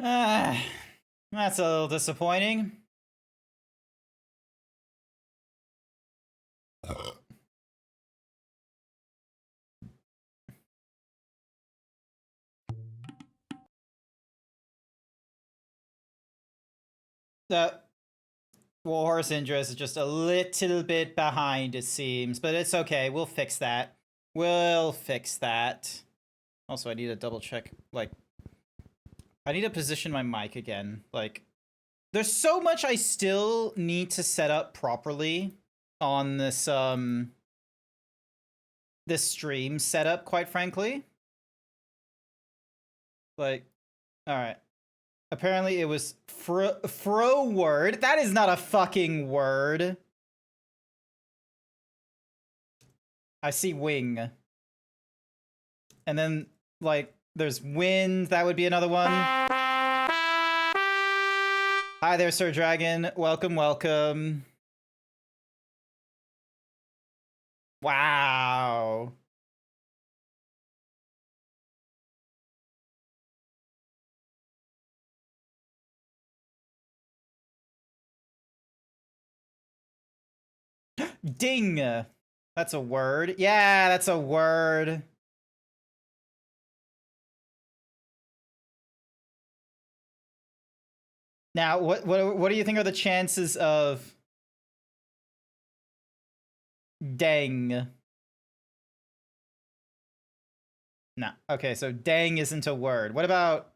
Ah, that's a little disappointing. The Warhorse Indra is just a little bit behind, it seems, but it's okay. We'll fix that. We'll fix that. Also, I need to double check, like, I need to position my mic again. Like, there's so much I still need to set up properly on this, this stream setup, quite frankly. Like, alright. Apparently it was fro word. That is not a fucking word. I see wing. And then, like, there's wind. That would be another one. Hi there, Sir Dragon. Welcome, welcome. Wow. Ding. That's a word. Yeah, that's a word. Now, what do you think are the chances of dang? No. Okay, so dang isn't a word. What about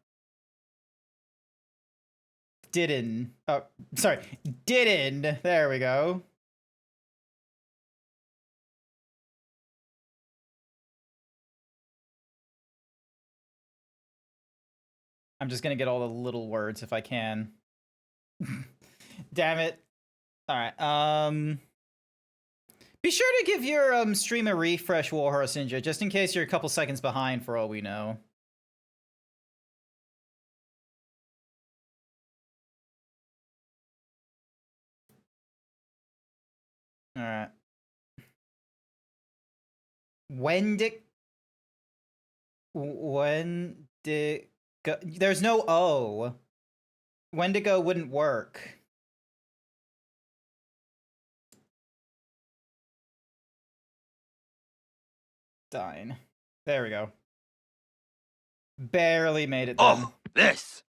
didn't? Oh, sorry. Didn't. There we go. I'm just gonna get all the little words if I can. Damn it. Alright, be sure to give your stream a refresh, Warhorse Ninja, just in case you're a couple seconds behind for all we know. Alright. When did go? There's no O. Wendigo wouldn't work. Dine. There we go. Barely made it then. Oh, this.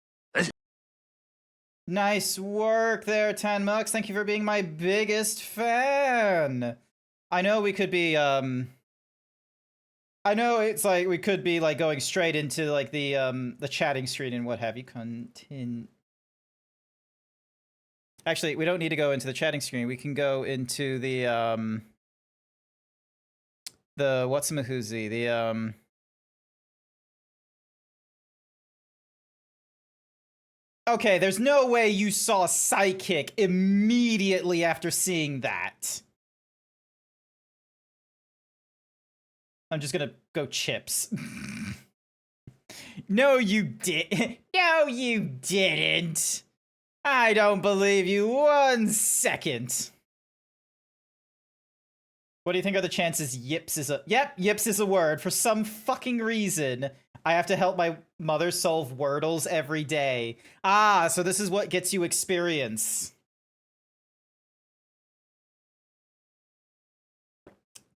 Nice work there, 10 Mucks. Thank you for being my biggest fan. I know we could be, I know it's like we could be like going straight into like the chatting screen and what have you. Actually, we don't need to go into the chatting screen. We can go into the whatsamahoozy, the Okay, there's no way you saw Psychic immediately after seeing that. I'm just gonna go chips. No, you did. No, you didn't. I don't believe you 1 second. What do you think are the chances yips is a... Yep, yips is a word. For some fucking reason, I have to help my mother solve Wordles every day. Ah, so this is what gets you experience.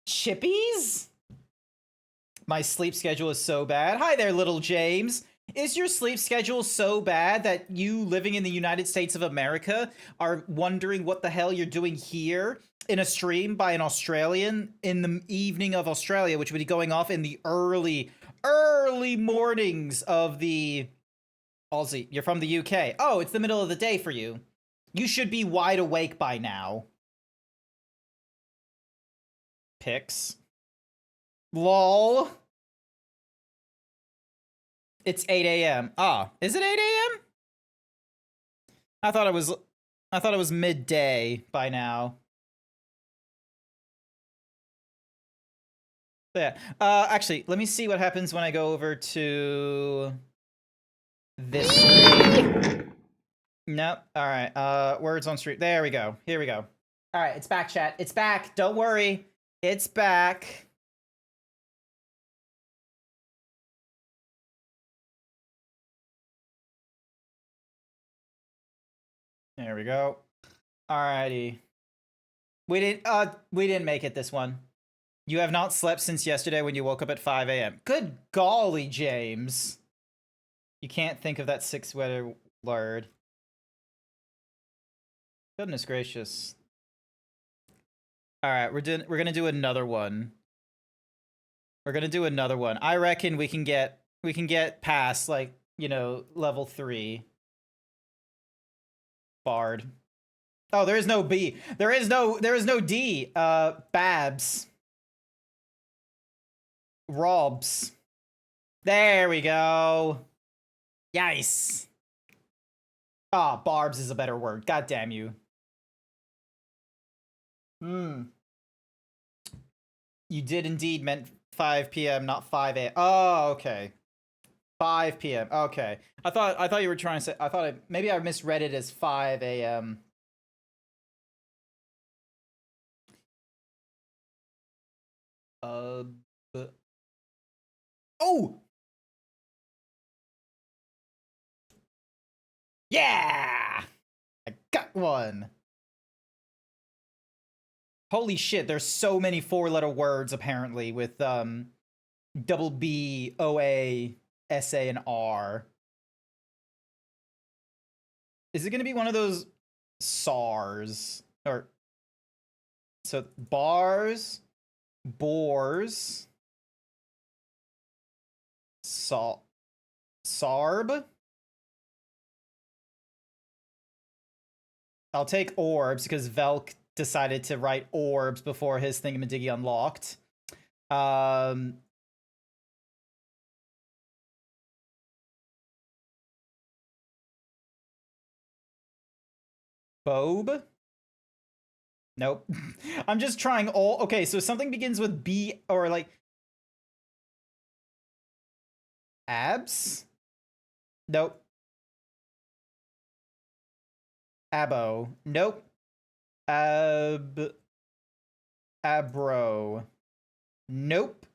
Chippies? My sleep schedule is so bad. Hi there, little James. Is your sleep schedule so bad that you living in the United States of America are wondering what the hell you're doing here in a stream by an Australian in the evening of Australia, which would be going off in the early mornings of the Aussie? You're from the UK. Oh, it's the middle of the day for you. You should be wide awake by now. Pics. LOL. It's 8 a.m. Ah, is it 8 a.m.? I thought it was midday by now. Yeah. Actually, let me see what happens when I go over to this screen. Nope. All right. Words on stream. There we go. Here we go. All right, it's back, chat. It's back. Don't worry. It's back. There we go. Alrighty. We didn't make it this one. You have not slept since yesterday when you woke up at 5 a.m. Good golly, James. You can't think of that 6-letter word. Goodness gracious. Alright, we're gonna do another one. We're gonna do another one. I reckon we can get past, like, you know, level 3. Bard. Oh, there is no B. There is no D. Babs. Robs. There we go. Yes. Ah, barbs is a better word. God damn you. You did indeed meant 5 p.m., not 5 a.m. Oh, okay. 5 p.m. Okay. I thought you were trying to say, maybe I misread it as 5 a.m. Oh! Yeah! I got one. Holy shit, there's so many 4-letter words apparently with double B, O A, S A, and R. Is it gonna be one of those SARS? Or so bars, boars, SARB? I'll take orbs because Velk decided to write orbs before his thingamadiggy unlocked. Bobe? Nope. I'm just trying all. Okay, so something begins with B or like abs? Nope. Abo. Nope. Abro. Nope.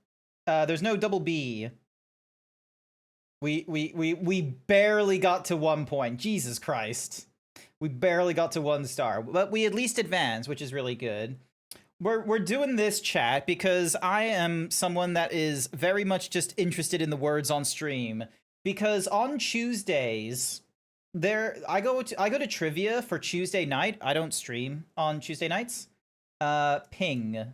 There's no double B. We barely got to 1 point. Jesus Christ. We barely got to 1 star, but we at least advanced, which is really good. We're doing this, chat, because I am someone that is very much just interested in the words on stream. Because on Tuesdays, I go to trivia for Tuesday night. I don't stream on Tuesday nights. Ping.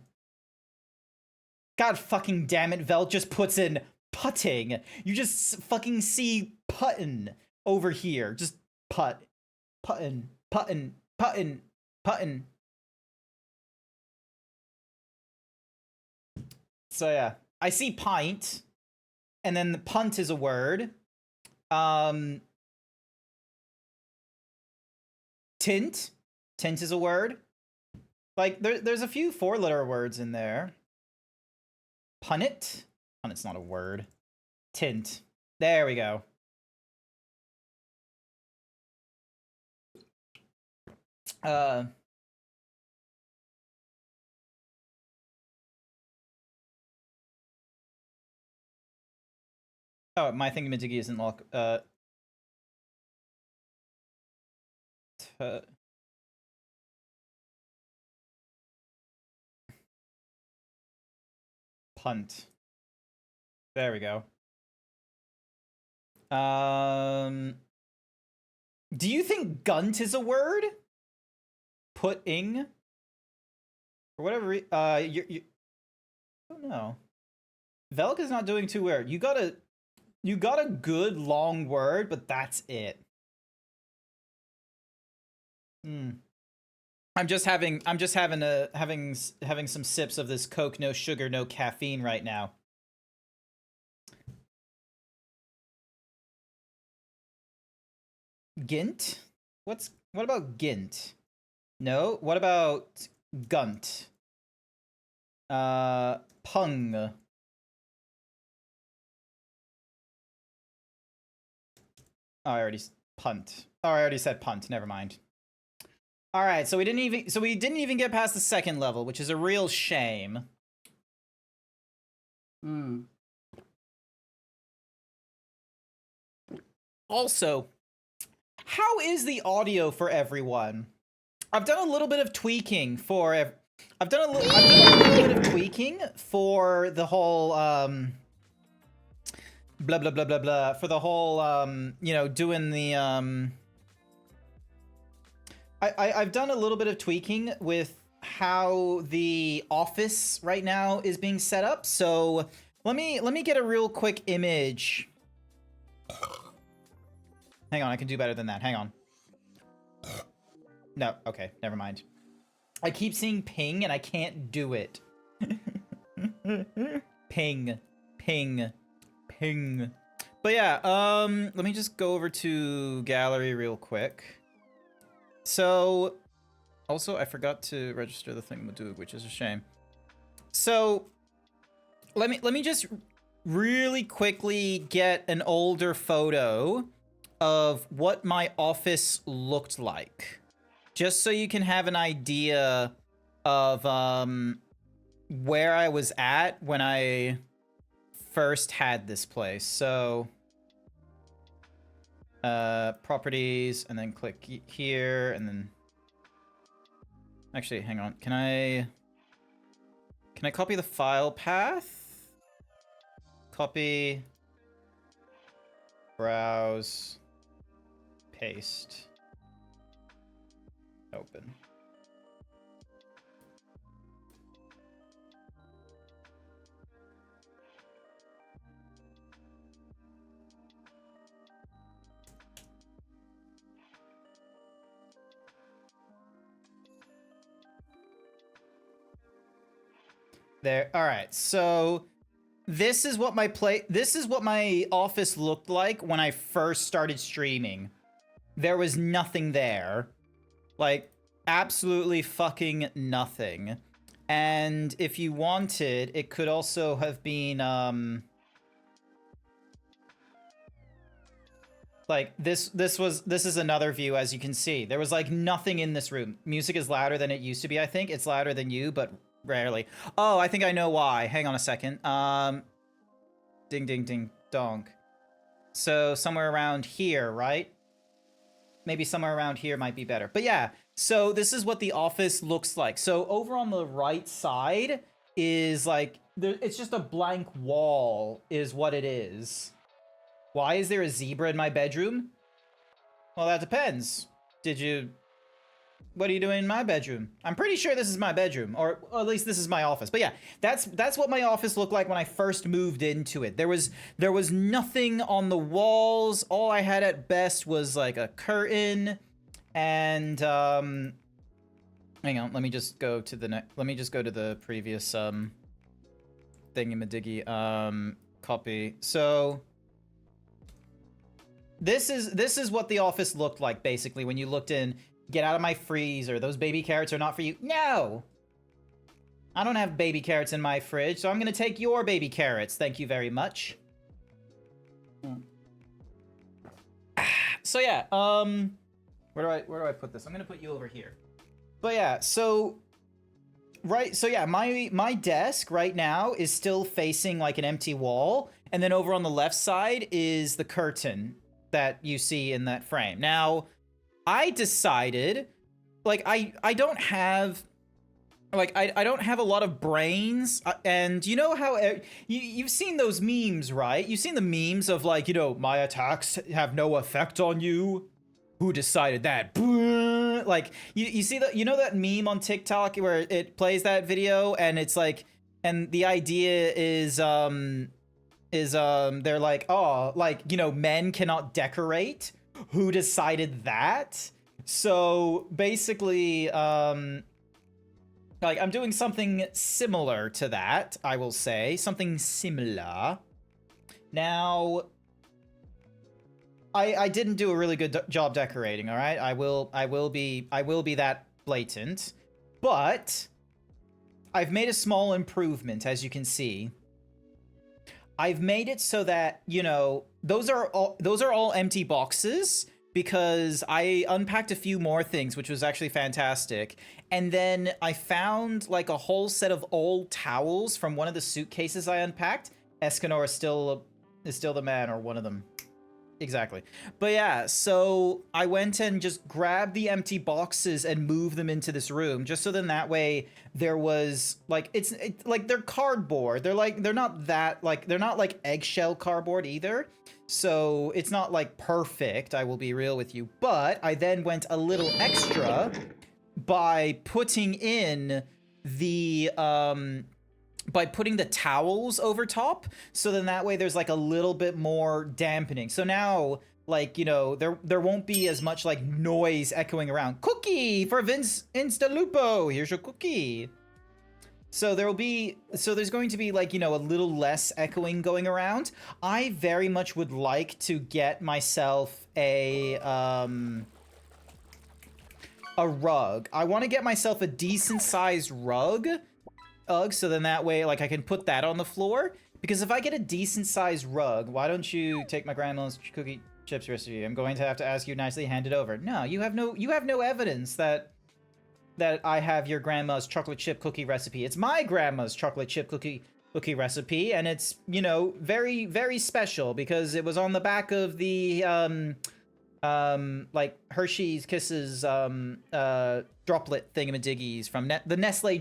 God fucking damn it, Vel just puts in putting. You just fucking see puttin' over here. Just puttin'. So yeah, I see pint, and then the punt is a word. Tint is a word. Like there's a few 4-letter words in there. Punnit? Punnit's not a word. Tint. There we go. Oh, my thingamadiggy isn't locked. Punt. There we go. Do you think gunt is a word? Putting? For whatever you I don't know. Velk is not doing too weird. You got a good long word, but that's it. I'm just having some sips of this Coke, no sugar, no caffeine right now. Gint? What about Gint? No. What about Gunt? Pung. Oh, I already punt. Oh, I already said punt. Never mind. All right, so we didn't even get past the 2nd level, which is a real shame. Also, How is the audio for everyone? I've done a little bit of tweaking for I've done a little bit of tweaking for the whole blah blah blah blah blah for the whole you know, doing the I've done a little bit of tweaking with how the office right now is being set up. So let me get a real quick image. Hang on, I can do better than that. Hang on. No, okay, never mind. I keep seeing ping and I can't do it. Ping, ping, ping. But yeah, let me just go over to gallery real quick. So, also I forgot to register the thingamadoob, which is a shame. So, let me just really quickly get an older photo of what my office looked like. Just so you can have an idea of where I was at when I first had this place. So properties, and then click here, and then actually hang on, can I copy the file path? Copy, browse, paste. Open. There. All right. So this is what my office looked like when I first started streaming. There was nothing there. Like, absolutely fucking nothing. And if you wanted, it could also have been, like, this is another view, as you can see. There was, like, nothing in this room. Music is louder than it used to be, I think. It's louder than you, but rarely. Oh, I think I know why. Hang on a second. Ding, ding, ding, donk. So, somewhere around here, right? Maybe somewhere around here might be better. But yeah, so this is what the office looks like. So over on the right side is like, it's just a blank wall is what it is. Why is there a zebra in my bedroom? Well, that depends. What are you doing in my bedroom? I'm pretty sure this is my bedroom, or at least this is my office. But yeah, that's what my office looked like when I first moved into it. There was nothing on the walls. All I had at best was like a curtain, and hang on, let me just go to the previous thingamadiggy copy. So this is what the office looked like basically when you looked in. Get out of my freezer. Those baby carrots are not for you. No! I don't have baby carrots in my fridge, so I'm gonna take your baby carrots. Thank you very much. So yeah, where do I put this? I'm gonna put you over here. But yeah, so yeah, my desk right now is still facing like an empty wall, and then over on the left side is the curtain that you see in that frame. Now, I decided, like, I don't have, like, I don't have a lot of brains, and you know how, you've seen those memes, right? You've seen the memes of, like, you know, my attacks have no effect on you? Who decided that? Like, you see you know that meme on TikTok where it plays that video, and it's like, and the idea is they're like, oh, like, you know, men cannot decorate? Who decided that? So basically, like, I'm doing something similar to that, I will say. Something similar. Now, I didn't do a really good job decorating, all right? I will be that blatant. But I've made a small improvement, as you can see. I've made it so that, you know, those are all empty boxes because I unpacked a few more things, which was actually fantastic. And then I found like a whole set of old towels from one of the suitcases I unpacked. Escanor is still the man, or one of them. Exactly. But yeah, so I went and just grabbed the empty boxes and moved them into this room, just so then that way there was like like they're cardboard. They're not that like they're not like eggshell cardboard either. So it's not like perfect, I will be real with you. But I then went a little extra by putting in the by putting the towels over top, so then that way there's like a little bit more dampening. So now, like, you know, there won't be as much like noise echoing around. Cookie for Vince Instalupo. Here's your cookie. So there's going to be like, you know, a little less echoing going around. I very much would like to get myself a rug. I want to get myself a decent sized rug. So then that way, like, I can put that on the floor. Because if I get a decent-sized rug, why don't you take my grandma's cookie chips recipe? I'm going to have to ask you nicely, hand it over. No, you have no evidence that I have your grandma's chocolate chip cookie recipe. It's my grandma's chocolate chip cookie recipe, and it's, you know, very, very special because it was on the back of the like Hershey's Kisses droplet thingamadiggies from the Nestle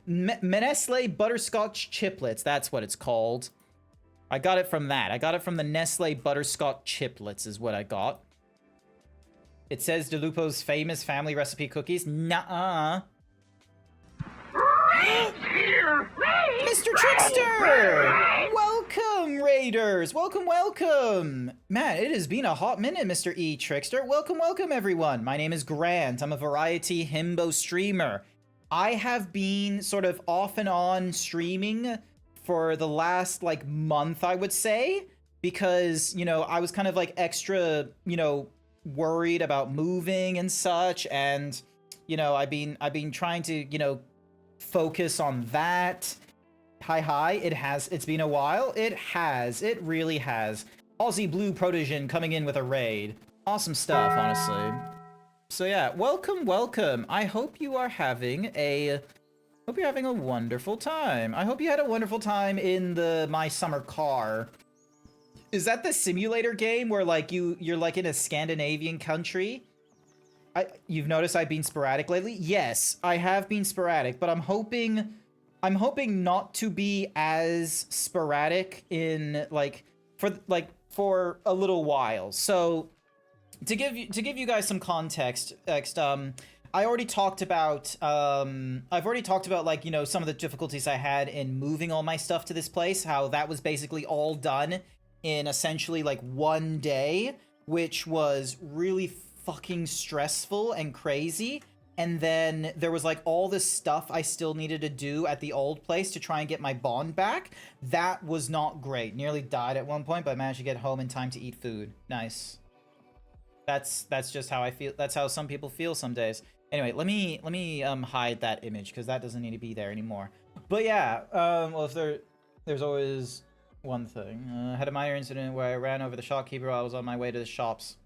Nestle butterscotch chiplets. That's what it's called. I got it from that. I got it from the Nestle butterscotch chiplets is what I got. It says DeLupo's famous family recipe cookies. Nuh-uh. Mr. Trickster! Welcome, Raiders! Welcome, welcome! Man, it has been a hot minute, Mr. E. Trickster. Welcome, welcome, everyone. My name is Grant. I'm a variety himbo streamer. I have been sort of off and on streaming for the last, like, month, I would say, because, you know, I was kind of, like, extra, you know, worried about moving and such, and, you know, I've been trying to, you know, focus on that. Hi, it's been a while. It really has. Aussie Blue Protogen coming in with a raid. Awesome stuff, honestly. So yeah, welcome. I hope you are having a wonderful time. I hope you had a wonderful time in the My Summer Car. Is that the simulator game where like you're like in a Scandinavian country? You've noticed I've been sporadic lately? Yes, I have been sporadic, but I'm hoping not to be as sporadic in for a little while. So to give you guys some context, I've already talked about like, you know, some of the difficulties I had in moving all my stuff to this place, how that was basically all done in essentially like one day, which was really fucking stressful and crazy. And then there was like all this stuff I still needed to do at the old place to try and get my bond back. That was not great. Nearly died at one point, but I managed to get home in time to eat food. Nice. That's just how I feel. That's how some people feel some days. Anyway, let me hide that image because that doesn't need to be there anymore. But yeah, well, if there's always one thing. I had a minor incident where I ran over the shopkeeper while I was on my way to the shops.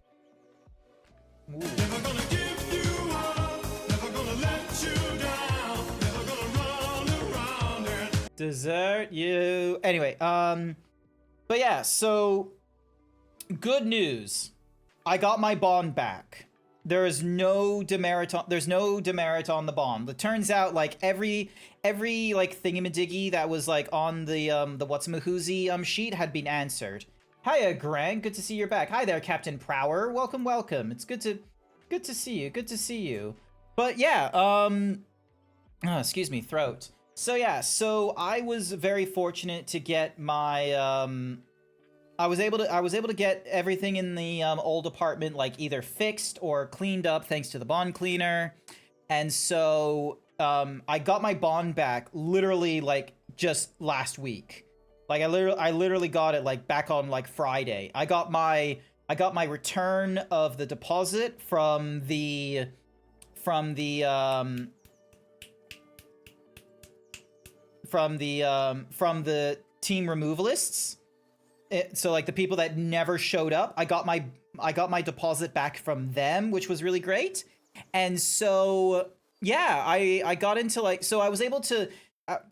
Ooh. Never gonna give you up, never gonna let you down, never gonna run around and desert you. Anyway, but yeah, so good news. I got my bond back. There is no demerit on, there's no demerit on the bond. It turns out like every like thingamadiggy that was like on the whatsamahoozy sheet had been answered. Hiya, Grant. Good to see you're back. Hi there, Captain Prower. Welcome. It's good to see you. But yeah, oh, excuse me, throat. So yeah, so I was very fortunate to get my I was able to get everything in the old apartment like either fixed or cleaned up thanks to the bond cleaner. And so I got my bond back literally like just last week. Like I literally got it like back on like Friday. I got my return of the deposit from the team removalists. So like the people that never showed up, I got my deposit back from them, which was really great. And so yeah, I got into like, so I was able to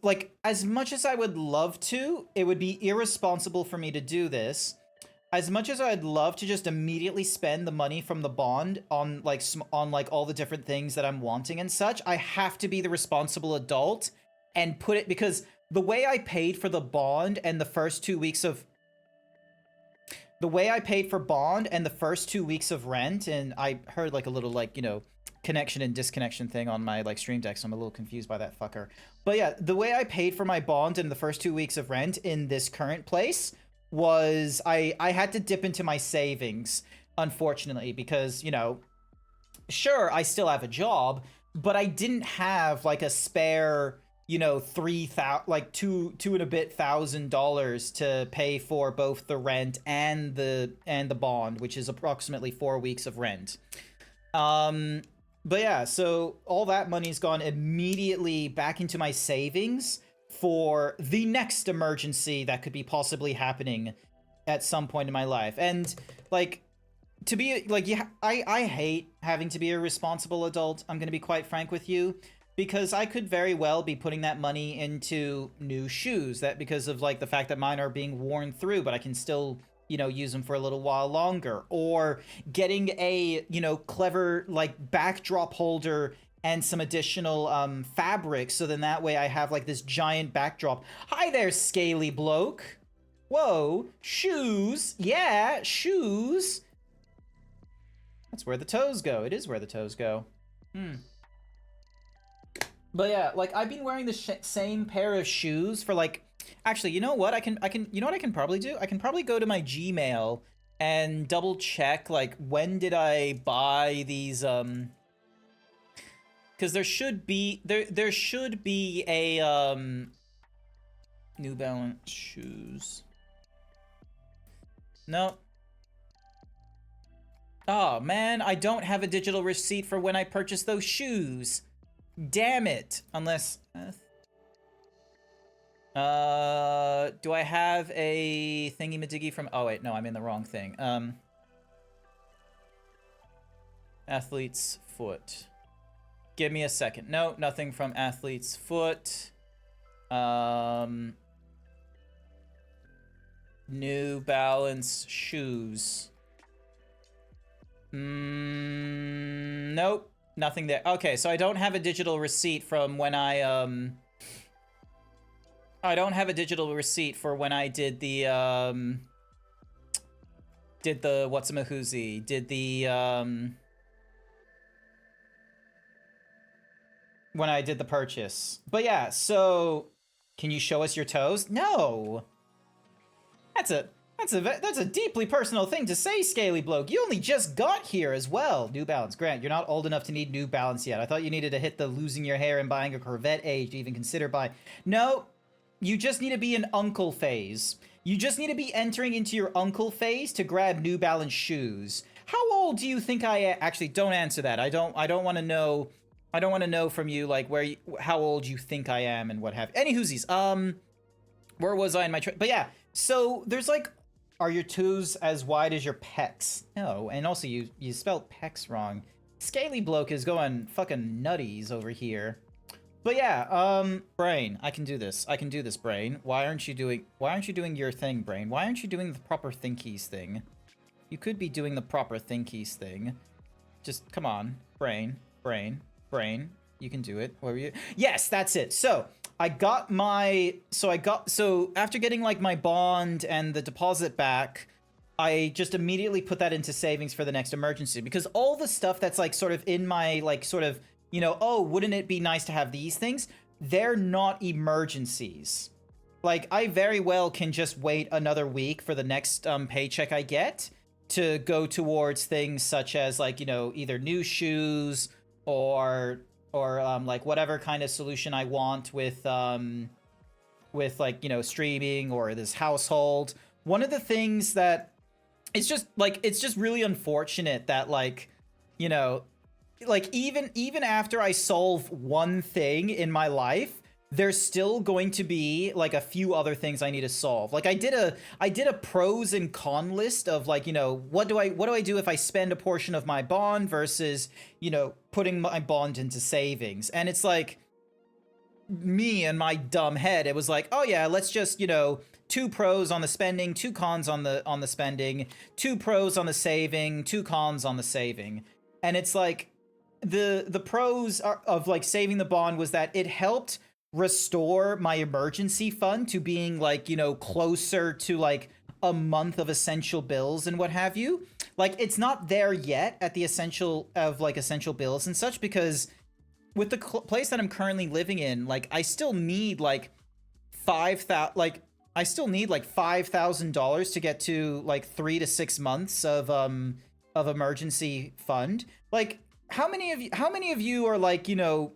like, as much as I would love to, it would be irresponsible for me to do this. as much as I'd love to just immediately spend the money from the bond on like all the different things that I'm wanting and such, I have to be the responsible adult and put it, because the way I paid for the bond and the first 2 weeks of the way I paid for bond and the first 2 weeks of rent, and I heard like a little like, connection and disconnection thing on my like stream deck, so I'm a little confused by that fucker. But yeah, the way I paid for my bond and the first 2 weeks of rent in this current place was I had to dip into my savings, unfortunately, because, sure, I still have a job, but I didn't have like a spare, two and a bit $1,000 to pay for both the rent and the bond, which is approximately 4 weeks of rent. But yeah, so all that money's gone immediately back into my savings for the next emergency that could be possibly happening at some point in my life. And like, to be like, yeah, I hate having to be a responsible adult. I'm going to be quite frank with you, because I could very well be putting that money into new shoes, that because of like the fact that mine are being worn through, but I can still, use them for a little while longer, or getting a, clever like backdrop holder and some additional fabric, so then that way I have like this giant backdrop. Hi there, scaly bloke. Whoa, shoes. Yeah, shoes. That's where the toes go. It is where the toes go. But yeah, like I've been wearing the same pair of shoes for like, actually, you know what I can you know what I can probably do? I can probably go to my Gmail and double check like when did I buy these because there should be a New Balance shoes. No. Oh man, I don't have a digital receipt for when I purchased those shoes. Damn it. Unless do I have a thingy-majiggy from... Oh, wait, no, I'm in the wrong thing. Athlete's foot. Give me a second. No, nothing from Athlete's foot. New Balance shoes. Nope, nothing there. Okay, so I don't have a digital receipt from when I don't have a digital receipt for when I did the whatsamahoozy, when I did the purchase. But yeah, so can you show us your toes? No. That's a deeply personal thing to say, Scaly Bloke. You only just got here as well. New Balance. Grant, you're not old enough to need New Balance yet. I thought you needed to hit the losing your hair and buying a Corvette age to even consider buying. No. You just need to be in uncle phase. You just need to be entering into your uncle phase to grab New Balance shoes. How old do you think I am? Actually, don't answer that. I don't want to know. I don't want to know from you like how old you think I am and what have. Any whoosies. Where was I in my But yeah. So there's like, are your toes as wide as your pecs? No, and also you spelled pecs wrong. Scaly Bloke is going fucking nutties over here. But yeah, Brain, I can do this. I can do this, Brain. Why aren't you doing your thing, Brain? Why aren't you doing the proper thinkies thing? You could be doing the proper thinkies thing. Just, come on. Brain. You can do it. Where were you? Yes, that's it. So, so after getting like my bond and the deposit back, I just immediately put that into savings for the next emergency, because all the stuff that's like sort of in my like sort of, oh, wouldn't it be nice to have these things? They're not emergencies. Like, I very well can just wait another week for the next paycheck I get to go towards things such as like, either new shoes or like whatever kind of solution I want with like, streaming or this household. One of the things that it's just really unfortunate that like, like even after I solve one thing in my life, there's still going to be like a few other things I need to solve. Like I did a pros and con list of like, what do I do if I spend a portion of my bond versus, putting my bond into savings. And it's like, me and my dumb head, it was like, oh yeah, let's just, you know, 2 pros on the spending, 2 cons on the spending, 2 pros on the saving, 2 cons on the saving. And it's like the pros of like saving the bond was that it helped restore my emergency fund to being like, you know, closer to like a month of essential bills and what have you. Like it's not there yet at the essential bills and such, because with the place that I'm currently living in, like I still need like $5,000 to get to like 3 to 6 months of emergency fund. Like how many of you are like, you know,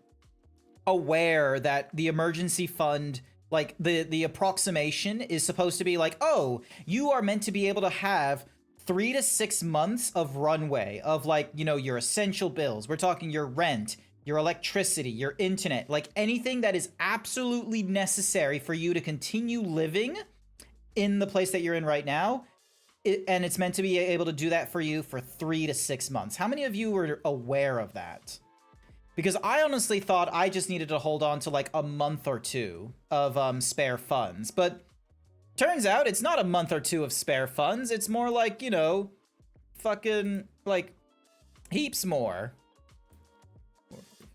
aware that the emergency fund, like the approximation is supposed to be like, oh, you are meant to be able to have 3 to 6 months of runway of like, you know, your essential bills. We're talking your rent, your electricity, your internet, like anything that is absolutely necessary for you to continue living in the place that you're in right now. And it's meant to be able to do that for you for 3 to 6 months. How many of you were aware of that? Because I honestly thought I just needed to hold on to like a month or 2 of spare funds. But turns out it's not a month or 2 of spare funds. It's more like, you know, fucking like heaps more.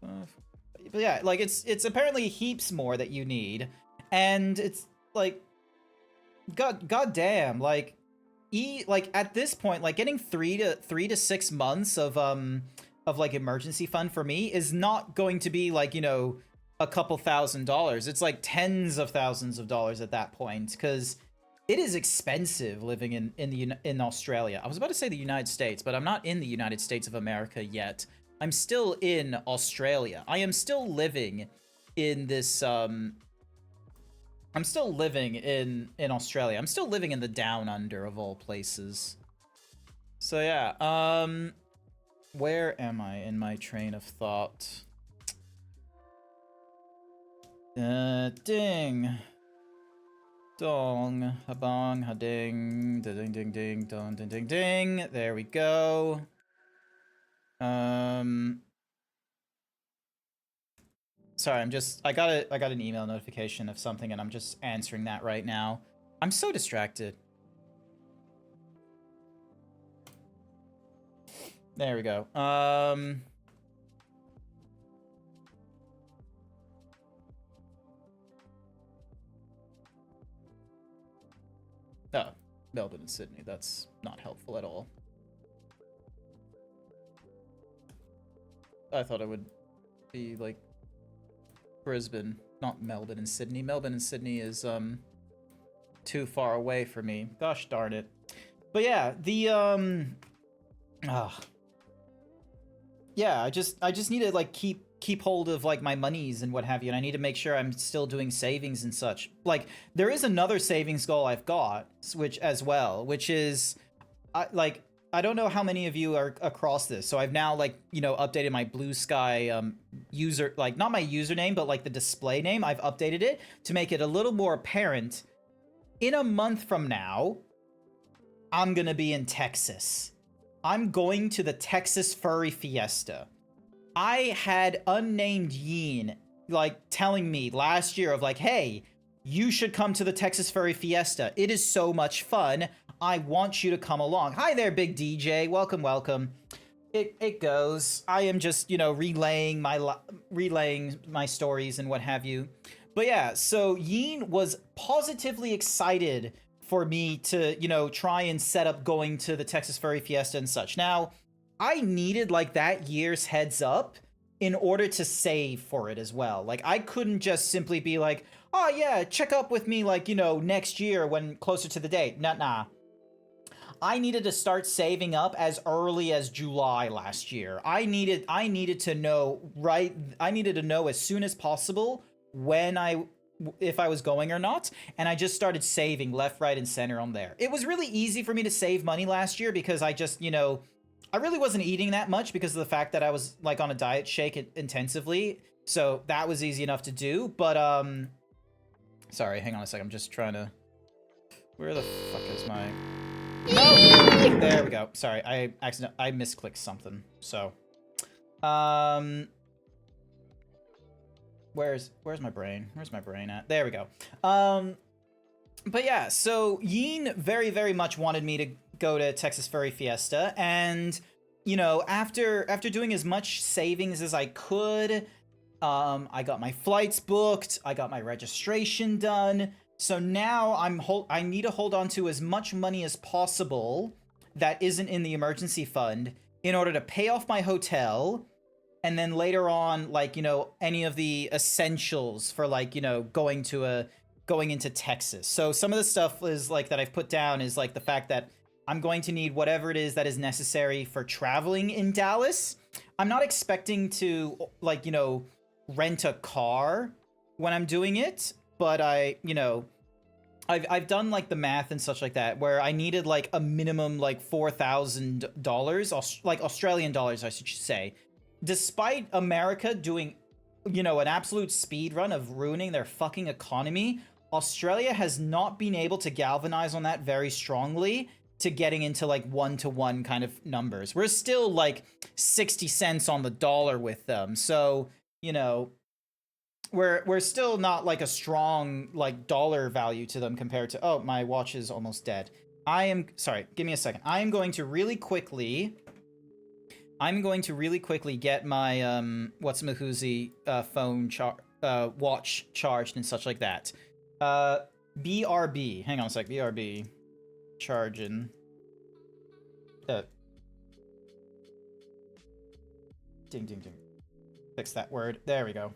But yeah, like it's apparently heaps more that you need. And it's like god damn, like at this point, like getting 3 to 6 months of like emergency fund for me is not going to be like, you know, a couple $1,000s. It's like tens of thousands of dollars at that point, because it is expensive living in Australia. I was about to say the United States, but I'm not in the United States of America yet. I'm still in Australia. I am still living in this I'm still living in Australia. I'm still living in the down under of all places. So yeah, where am I in my train of thought? Ding. Dong. Ha-bong. Ha-ding. Da-ding, ding, ding, dong, ding, ding, ding. There we go. Sorry, I got an email notification of something and I'm just answering that right now. I'm so distracted. There we go. Oh, Melbourne and Sydney. That's not helpful at all. I thought it would be like Brisbane, not Melbourne and Sydney. Melbourne and Sydney is too far away for me. Gosh darn it. But yeah, the yeah, I just need to like keep hold of like my monies and what have you, and I need to make sure I'm still doing savings and such. Like there is another savings goal I've got, which is I don't know how many of you are across this. So I've now like, you know, updated my Blue Sky user, like not my username, but like the display name. I've updated it to make it a little more apparent. In a month from now, I'm going to be in Texas. I'm going to the Texas Furry Fiesta. I had unnamed Yeen like telling me last year of like, hey, you should come to the Texas Furry Fiesta. It is so much fun. I want you to come along. Hi there, big DJ. Welcome, welcome. It goes. I am just, you know, relaying my stories and what have you. But yeah, so Yeen was positively excited for me to, you know, try and set up going to the Texas Furry Fiesta and such. Now, I needed like that year's heads up in order to save for it as well. Like I couldn't just simply be like, oh yeah, check up with me like, you know, next year when closer to the date. Nah. I needed to start saving up as early as July last year. I needed to know I needed to know as soon as possible if I was going or not, and I just started saving left, right, and center on there. It was really easy for me to save money last year because I just, you know, I really wasn't eating that much because of the fact that I was like on a diet shake intensively. So that was easy enough to do. But sorry, hang on a sec. I'm just trying to. Where the fuck is my? No, there we go. Sorry, I I misclicked something. So, where's my brain? Where's my brain at? There we go. But yeah, so Yeen very, very much wanted me to go to Texas Furry Fiesta, and you know, after doing as much savings as I could, I got my flights booked, I got my registration done. So now I need to hold on to as much money as possible that isn't in the emergency fund in order to pay off my hotel, and then later on, like, you know, any of the essentials for, like, you know, going into Texas. So some of the stuff is like that I've put down is like the fact that I'm going to need whatever it is that is necessary for traveling in Dallas. I'm not expecting to, like, you know, rent a car when I'm doing it, but I've done like the math and such like that, where I needed like a minimum like $4,000, like Australian dollars, I should say. Despite America doing, you know, an absolute speed run of ruining their fucking economy, Australia has not been able to galvanize on that very strongly to getting into like one-to-one kind of numbers. We're still like 60 cents on the dollar with them. So, you know, we're still not like a strong like dollar value to them compared to, oh, my watch is almost dead. Sorry, give me a second. I'm going to really quickly get my what's-a-mahoozy phone watch charged and such like that. BRB. Hang on a sec. BRB. Charging. Ding, ding, ding. Fix that word. There we go.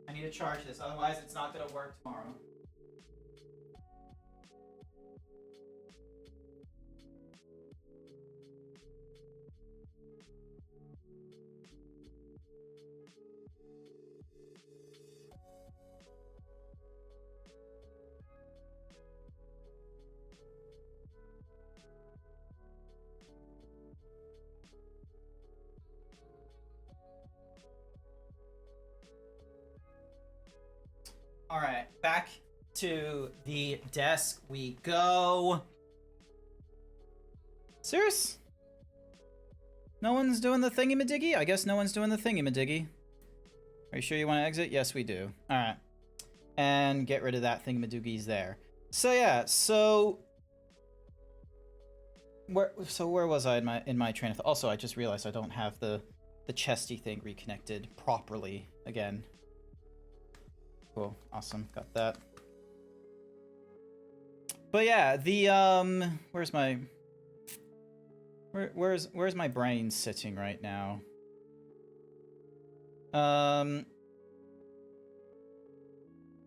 I need to charge this, otherwise it's not gonna work tomorrow. All right, back to the desk we go. Serious? No one's doing the thingy-madiggy? I guess no one's doing the thingy-madiggy. Are you sure you want to exit? Yes, we do. All right. And get rid of that thingy-madoogies there. So yeah, where was I in my train of thought? Also, I just realized I don't have the chesty thing reconnected properly again. Cool, awesome, got that. But yeah, the where's my brain sitting right now?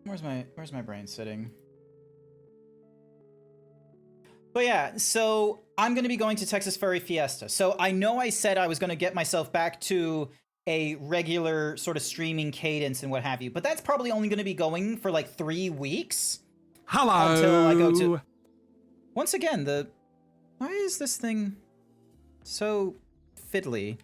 Where's my brain sitting? But yeah, so I'm gonna be going to Texas Furry Fiesta. So I know I said I was gonna get myself back to a regular sort of streaming cadence and what have you, but that's probably only going to be going for like 3 weeks. Hello. Until I go to. Once again, why is this thing so fiddly?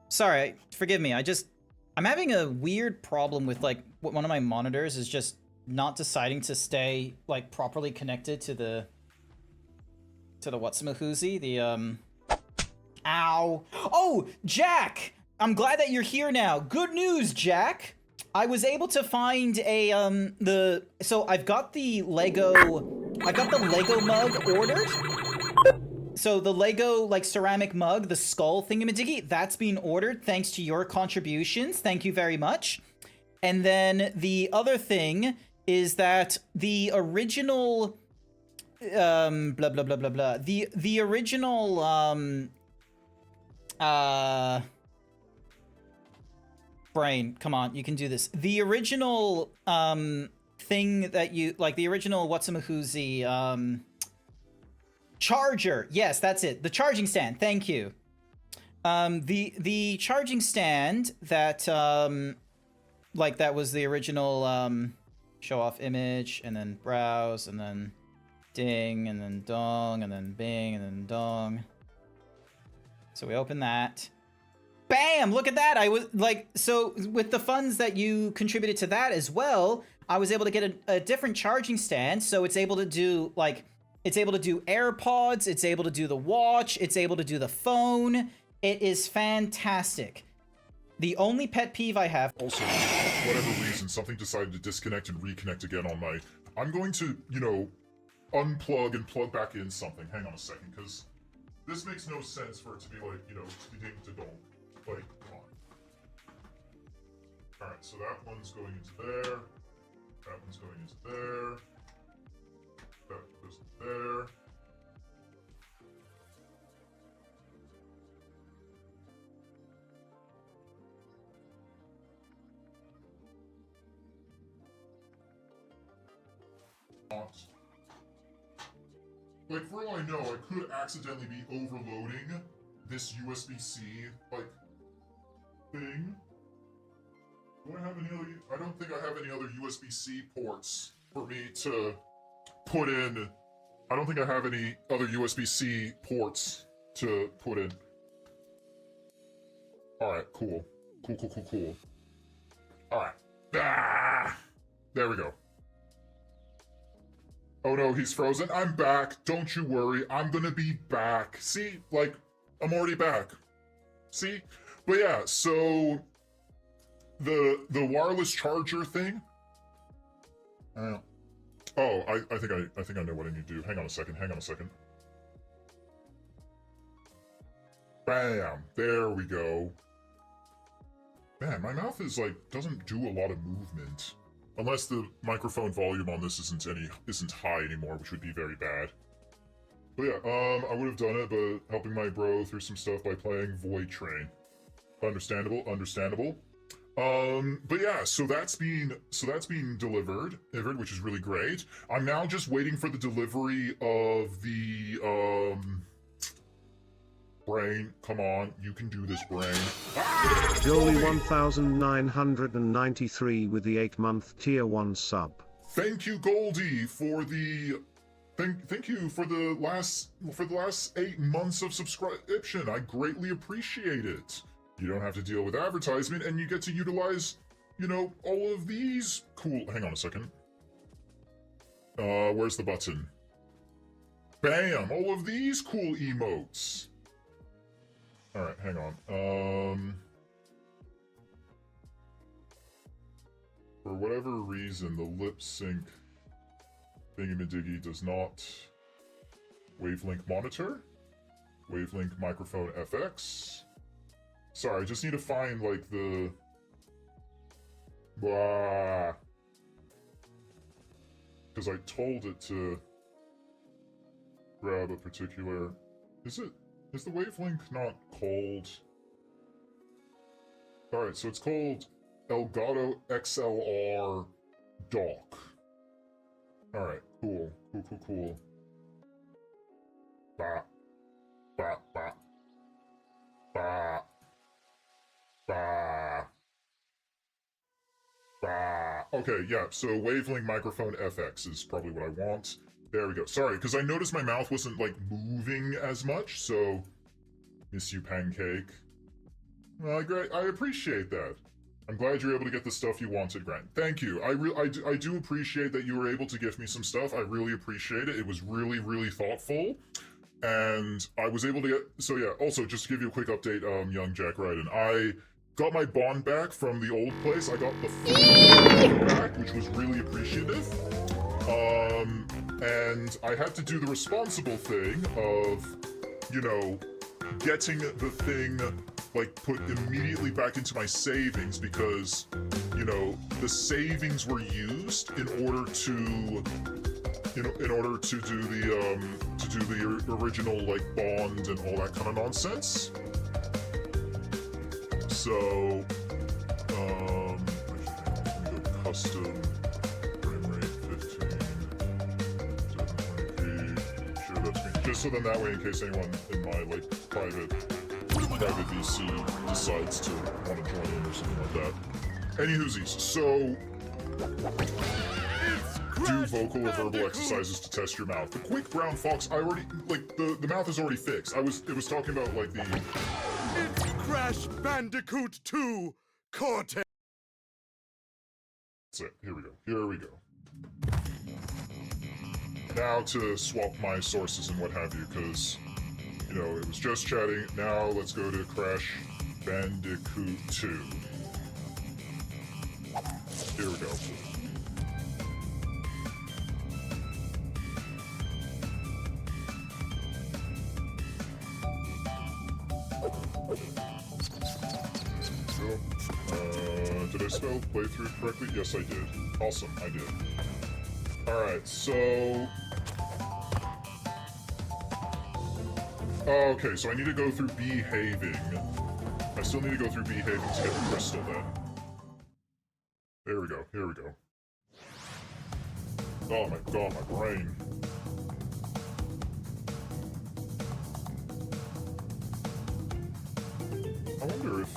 Sorry, forgive me. I'm having a weird problem with like one of my monitors is just not deciding to stay like properly connected to the what's-a-mahoozy, the Ow! Oh, Jack! I'm glad that you're here now. Good news, Jack. I was able to find a so I've got the Lego mug ordered. So the Lego like ceramic mug, the skull thingamadiggy, that's been ordered thanks to your contributions. Thank you very much. And then the other thing is that the original blah blah blah blah blah. The original brain, come on, you can do this. The original thing that you like, the original what's-a-mahoozy charger. Yes, that's it. The charging stand. Thank you. The charging stand that like that was the original show off image, and then browse, and then ding, and then dong, and then bing, and then dong. So we open that. Bam! Look at that! I was like, so with the funds that you contributed to that as well, I was able to get a different charging stand, so it's able to do like, it's able to do AirPods, it's able to do the watch, it's able to do the phone. It is fantastic. The only pet peeve I have. Also, for whatever reason, something decided to disconnect and reconnect again on my... I'm going to, you know, unplug and plug back in something. Hang on a second, because this makes no sense for it to be like, you know, ding to dong. Like, come on. Alright, so that one's going into there. That one's going into there. That goes into there. Like, for all I know, I could accidentally be overloading this USB-C, like, thing. Do I have any other... I don't think I have any other USB-C ports for me to put in. I don't think I have any other USB-C ports to put in. Alright, cool. Cool. Alright. Ah! There we go. Oh no, he's frozen. I'm back. Don't you worry. I'm gonna be back. See? Like, I'm already back. See? But yeah, so... The wireless charger thing? Oh, I think I know what I need to do. Hang on a second. Bam! There we go. Man, my mouth is like, doesn't do a lot of movement. Unless the microphone volume on this isn't high anymore, which would be very bad. But yeah, I would have done it, but helping my bro through some stuff by playing Void Train. Understandable. But yeah, so that's being delivered, which is really great. I'm now just waiting for the delivery of the, brain, come on, you can do this, brain. Ah! Goalie 1993 with the 8-month tier 1 sub. Thank you, Goldie, for the thank you for the last 8 months of subscription. I greatly appreciate it. You don't have to deal with advertisement, and you get to utilize, you know, all of these cool... Hang on a second. Where's the button? Bam! All of these cool emotes. Alright, hang on. For whatever reason, the lip sync thingamadiggy does not... Wavelength monitor? Wavelength microphone FX? Sorry, I just need to find, like, the... Because I told it to grab a particular... Is the wavelength not called... Alright, so it's called Elgato XLR Dock. Alright, cool. Bah. Okay, yeah, so wavelength microphone FX is probably what I want. There we go. Sorry, because I noticed my mouth wasn't, like, moving as much, so... Miss you, Pancake. Well, great. I appreciate that. I'm glad you're able to get the stuff you wanted, Grant. Thank you. I do appreciate that you were able to gift me some stuff. I really appreciate it. It was really, really thoughtful. And I was able to get... So yeah, also, just to give you a quick update, young Jack Ryden, I got my bond back from the old place. I got the food back, which was really appreciative. And I had to do the responsible thing of, you know, getting the thing, like, put immediately back into my savings because, you know, the savings were used in order to... in order to do the original, like, bond and all that kind of nonsense. So, let me go custom, frame rate 15, 720p, sure that's me. Just so then that way, in case anyone in my, like, private VC decides to want to join in or something like that. Anywhoosies, so... Do vocal or verbal exercises to test your mouth. The quick brown fox, I already, like, the mouth is already fixed. It was talking about, like, the... It's Crash Bandicoot 2 Cortex. That's it. Here we go. Now to swap my sources and what have you, because, you know, it was just chatting. Now let's go to Crash Bandicoot 2. Here we go. Did I spell playthrough correctly? Yes, I did. Awesome, I did. Alright, so... Okay, so I need to go through behaving. I still need to go through behaving to get the crystal then. There we go, here we go. Oh my god, my brain. I wonder if...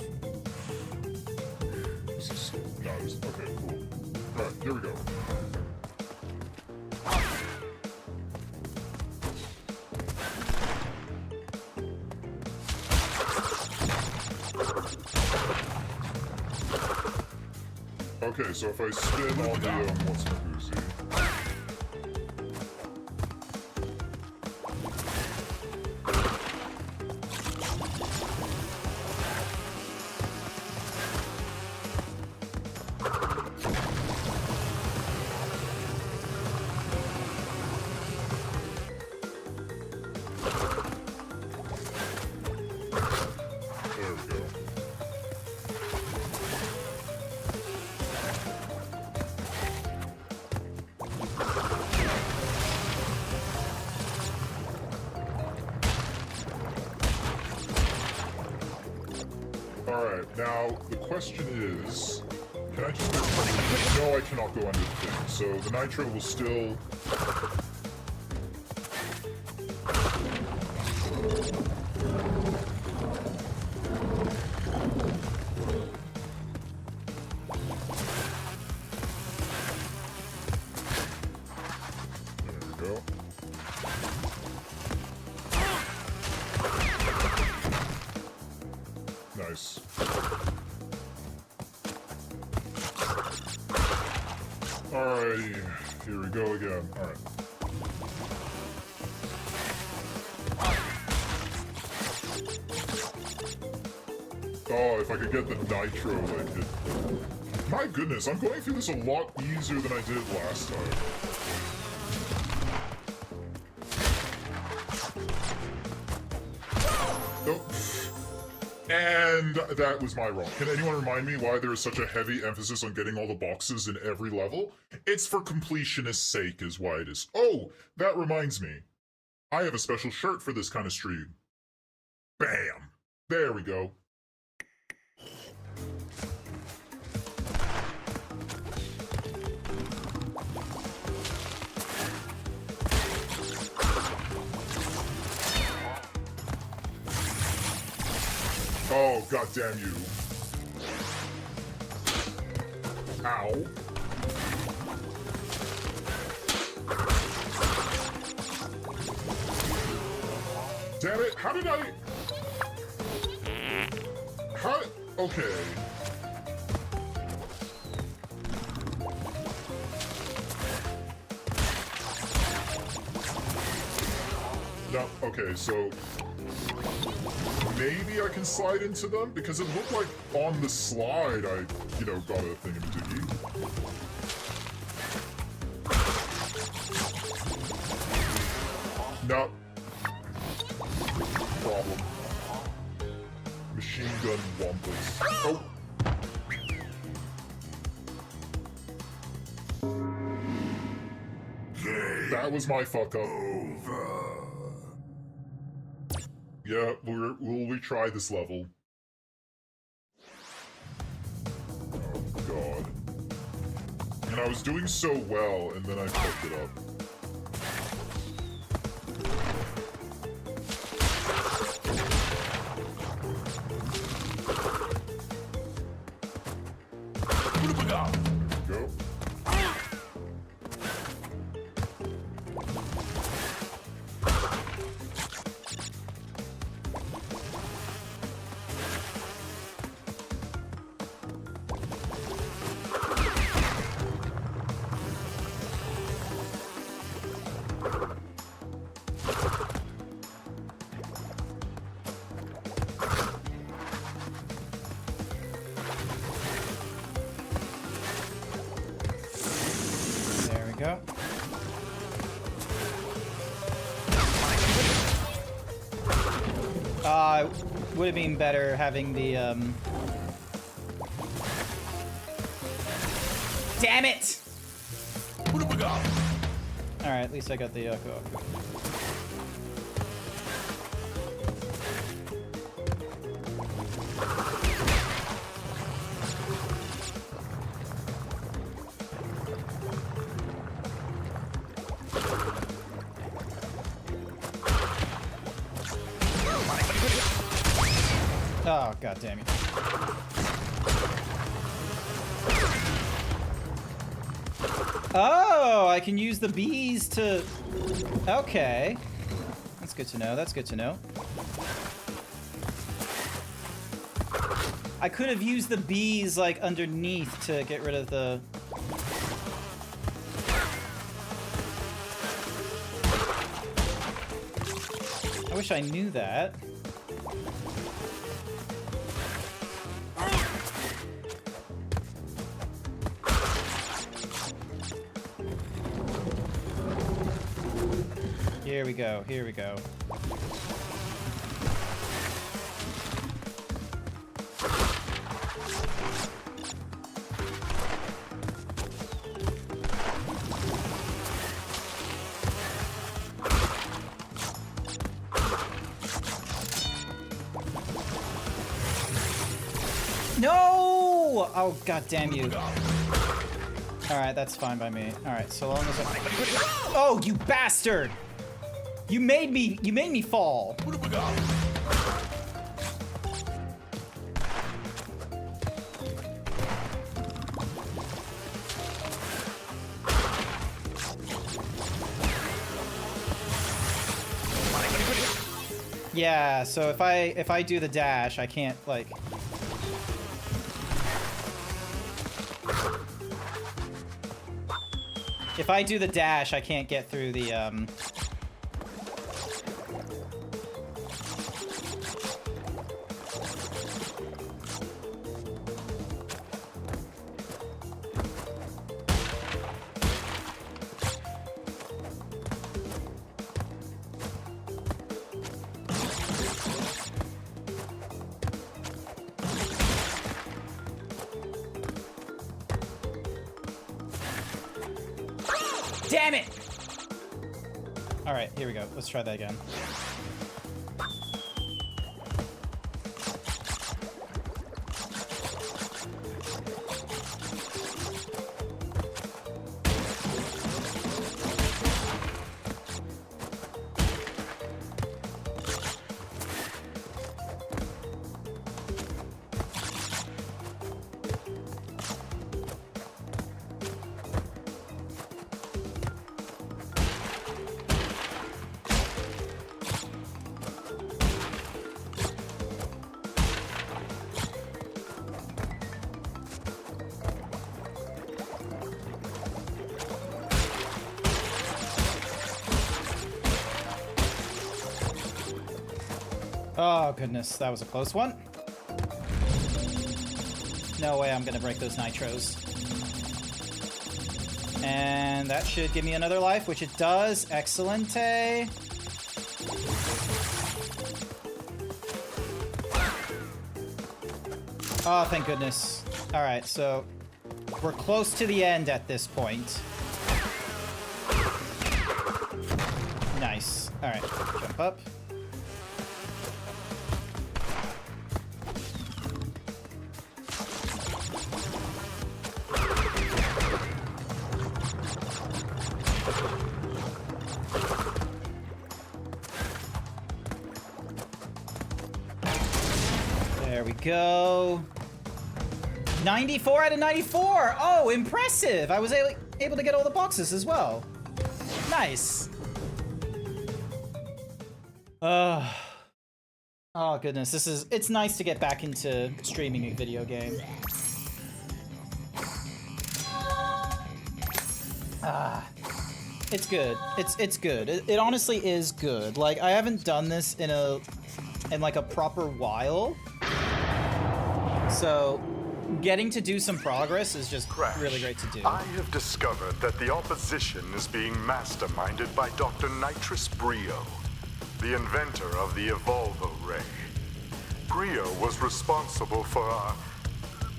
This is... No, this... Okay, cool. Alright, here we go. Okay, so if I spin on the, what's my Uzi? There we go. Alright, now the question is, can I just go... No, I cannot go under the thing, so the nitro will still... There we go. Nice. Alrighty, here we go again. Alright. Oh, if I could get the nitro, like it. My goodness, I'm going through this a lot easier than I did last time. Oh. And that was my wrong. Can anyone remind me why there is such a heavy emphasis on getting all the boxes in every level? It's for completionist's sake is why it is. Oh, that reminds me. I have a special shirt for this kind of stream. Bam! There we go. Oh, goddamn you. Ow. Damn it, how did I... How... Okay. No, okay, so... Maybe I can slide into them? Because it looked like on the slide I, you know, got a thingamajiggy. No. Problem. Machine gun wampus. Oh! That was my fuck up. Yeah, we'll retry this level. Oh god. And I was doing so well, and then I fucked it up. Go. Would have been better having the, Damn it! What have we got? Alright, at least I got the, Oh, god damn you. Oh, I can use the bees to... Okay. That's good to know, that's good to know. I could have used the bees, like, underneath to get rid of the... I wish I knew that. Here we go, here we go. No! Oh, god damn you. Alright, that's fine by me. Alright, so long as I... Oh, you bastard! You made me fall. What have we got? Yeah, so if I do the dash, I can't, like... If I do the dash, I can't get through the, Damn it! Alright, here we go. Let's try that again. Oh, goodness. That was a close one. No way I'm gonna break those nitros. And that should give me another life, which it does. Excellente. Oh, thank goodness. Alright, so we're close to the end at this point. Nice. Alright, jump up. There we go. 94 out of 94! Oh, impressive! I was able to get all the boxes as well. Nice. Oh, goodness. It's nice to get back into streaming a video game. It's good. It's good. It honestly is good. Like, I haven't done this in like a proper while. So, getting to do some progress is just really great to do. I have discovered that the opposition is being masterminded by Dr. Nitrous Brio, the inventor of the Evolvo Ray. Rio was responsible for our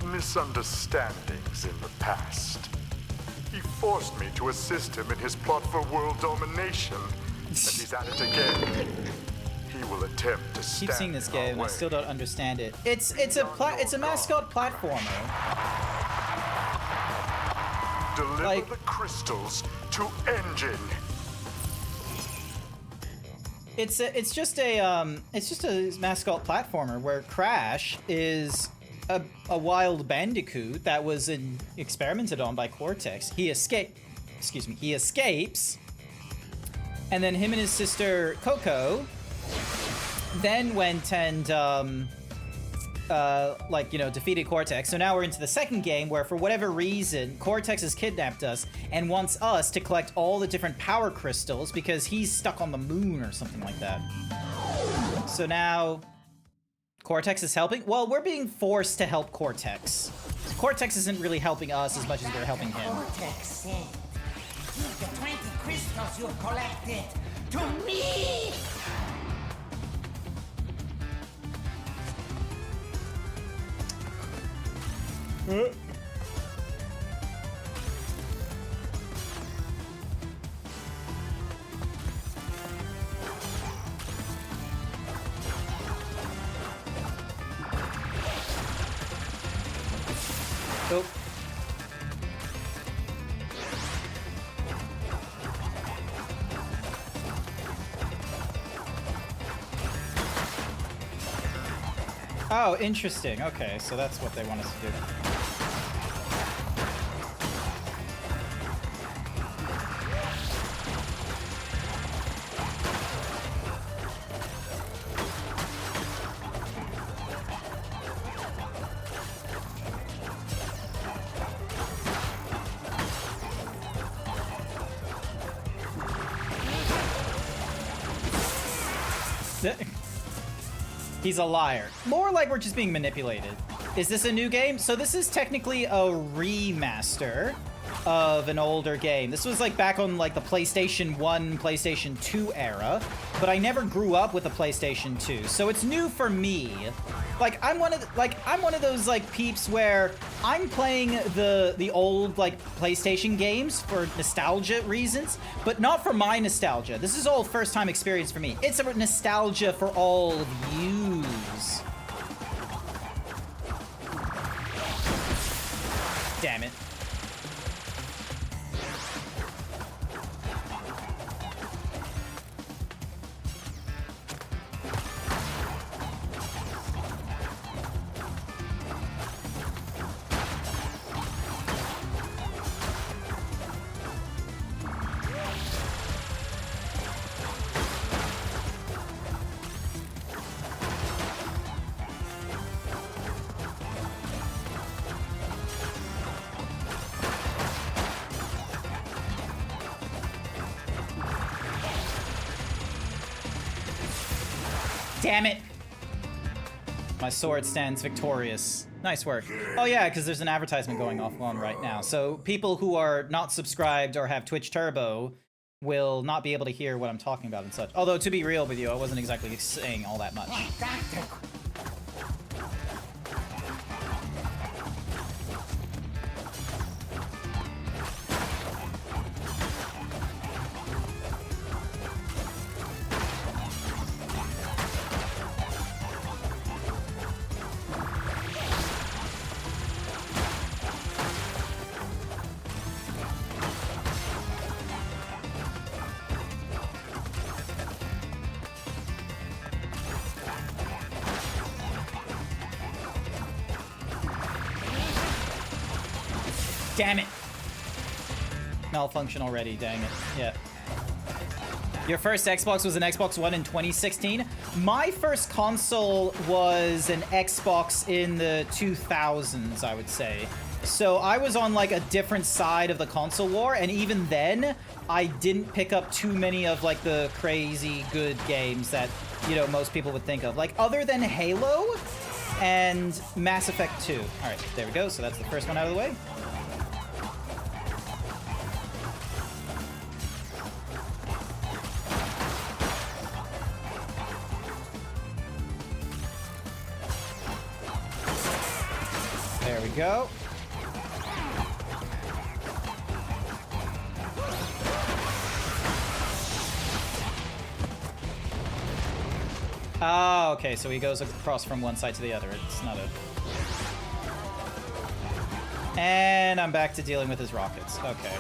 misunderstandings in the past. He forced me to assist him in his plot for world domination, and he's at it again. He will attempt to stand Keep seeing this in our game, and I way. still don't understand it. It's a mascot platformer. Deliver like- the crystals to Engine. It's just a mascot platformer where Crash is a wild bandicoot that was experimented on by Cortex. He escapes, and then him and his sister Coco then went and defeated Cortex. So now we're into the second game where, for whatever reason, Cortex has kidnapped us and wants us to collect all the different power crystals because he's stuck on the moon or something like that. So now Cortex is helping? Well, we're being forced to help Cortex. Cortex isn't really helping us as much as we're helping him. Cortex said, give the 20 crystals you've collected to me! Oh. Oh, interesting. Okay, so that's what they want us to do. He's a liar. More like we're just being manipulated. Is this a new game? So this is technically a remaster of an older game. This was like back on like the PlayStation 1, PlayStation 2 era, but I never grew up with a PlayStation 2. So it's new for me. Like I'm one of those like peeps where I'm playing the old like PlayStation games for nostalgia reasons, but not for my nostalgia. This is all first time experience for me. It's a nostalgia for all of yous. Damn it. Damn it! My sword stands victorious. Nice work. Oh yeah, because there's an advertisement going off on right now. So people who are not subscribed or have Twitch Turbo will not be able to hear what I'm talking about and such. Although, to be real with you, I wasn't exactly saying all that much. Damn it! Malfunction already, dang it. Yeah. Your first Xbox was an Xbox One in 2016? My first console was an Xbox in the 2000s, I would say. So I was on like a different side of the console war, and even then, I didn't pick up too many of like the crazy good games that, you know, most people would think of. Like, other than Halo and Mass Effect 2. Alright, there we go. So that's the first one out of the way. There we go. Oh, okay, so he goes across from one side to the other. It's not a... And I'm back to dealing with his rockets. Okay.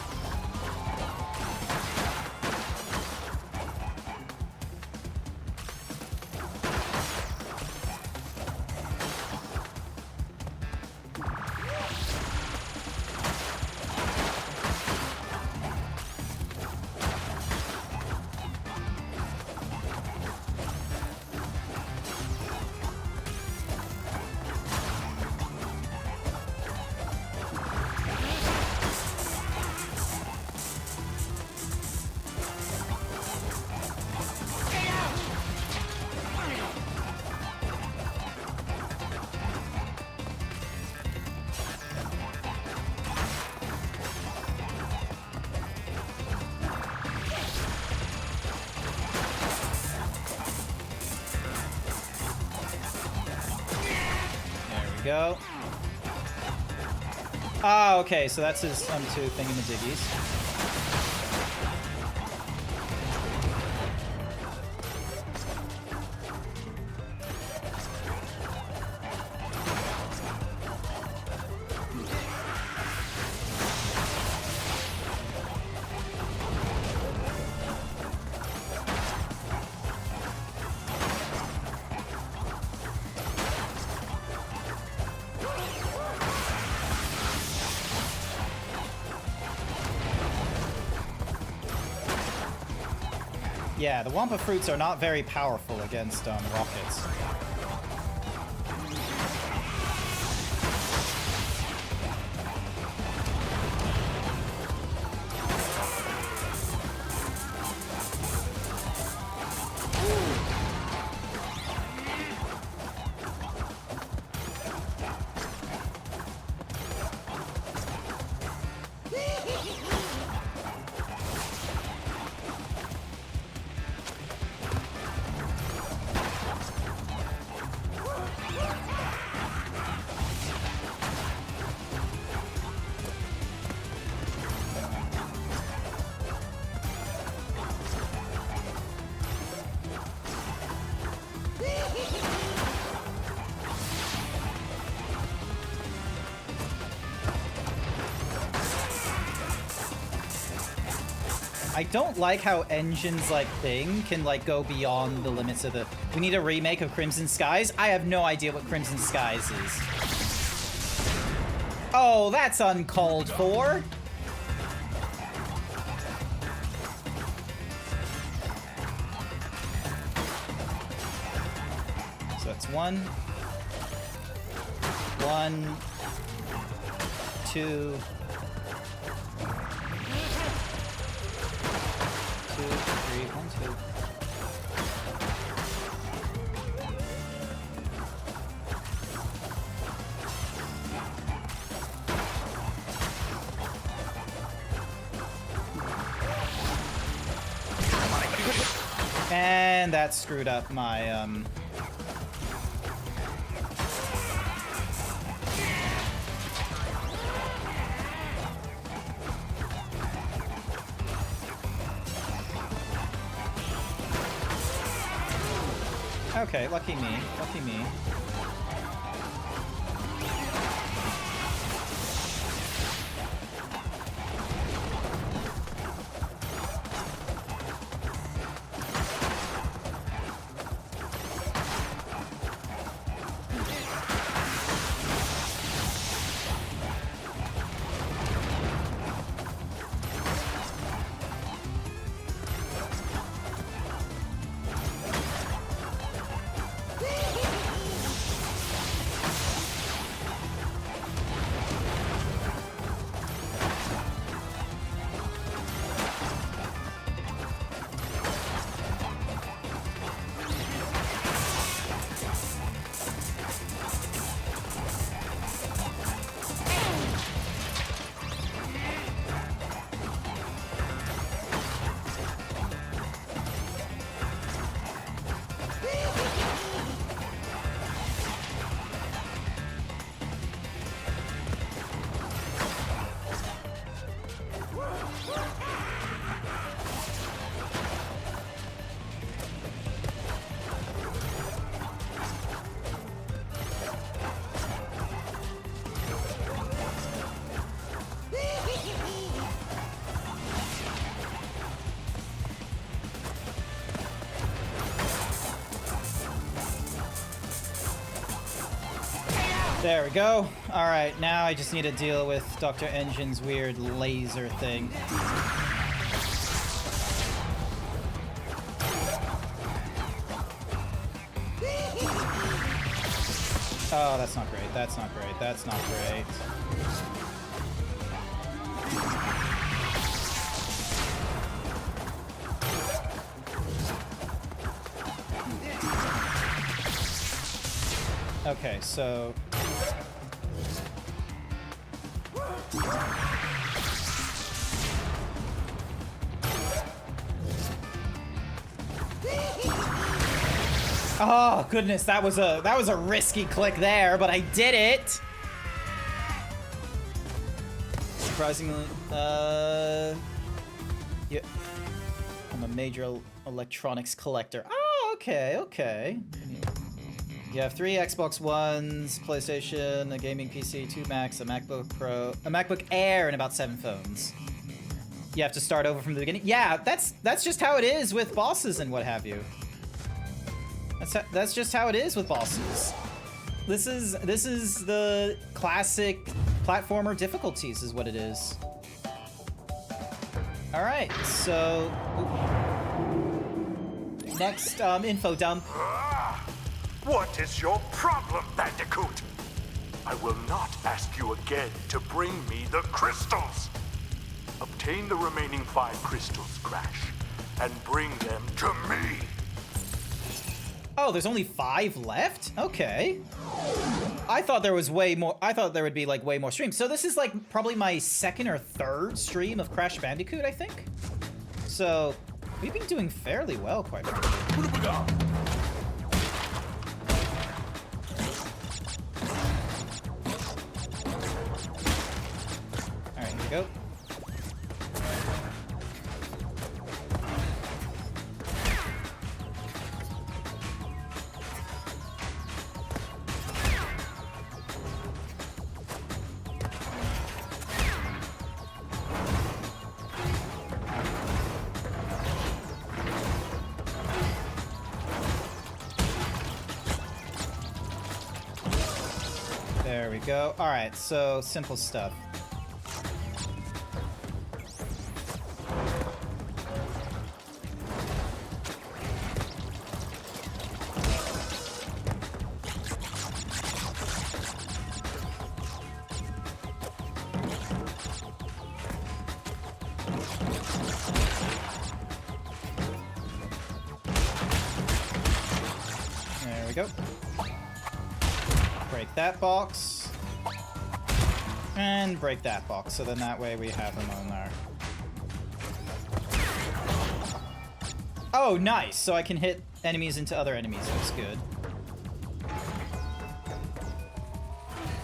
Go. Ah, okay, so that's his two thingamajiggies. Yeah, the Wampa fruits are not very powerful against rockets. I don't like how Engine's like thing can like go beyond the limits of the... We need a remake of Crimson Skies? I have no idea what Crimson Skies is. Oh, that's uncalled for. So that's 1, 2, 2, 3, 1, 2. And that screwed up my Okay, lucky me. Lucky me. There we go. Alright, now I just need to deal with Dr. Engine's weird laser thing. Oh, that's not great. That's not great. That's not great. Okay, so... Oh goodness, that was a risky click there, but I did it. Surprisingly, yeah, I'm a major electronics collector. Oh, okay, okay. You have 3 Xbox Ones, PlayStation, a gaming PC, 2 Macs, a MacBook Pro, a MacBook Air, and about 7 phones. You have to start over from the beginning. Yeah, that's just how it is with bosses and what have you. That's just how it is with bosses. This is the classic platformer difficulties is what it is. All right, so next info dump. What is your problem, Bandicoot? I will not ask you again to bring me the crystals. Obtain the remaining 5 crystals, Crash, and bring them to me. Oh, there's only 5 left? Okay. I thought there was way more. I thought there would be like way more streams. So this is like probably my 2nd or 3rd stream of Crash Bandicoot, I think. So we've been doing fairly well, quite frankly. What have we got? All right, here we go. There we go. All right, so simple stuff. There we go. Break that box. And break that box, so then that way we have them on there. Oh, nice! So I can hit enemies into other enemies. That's good.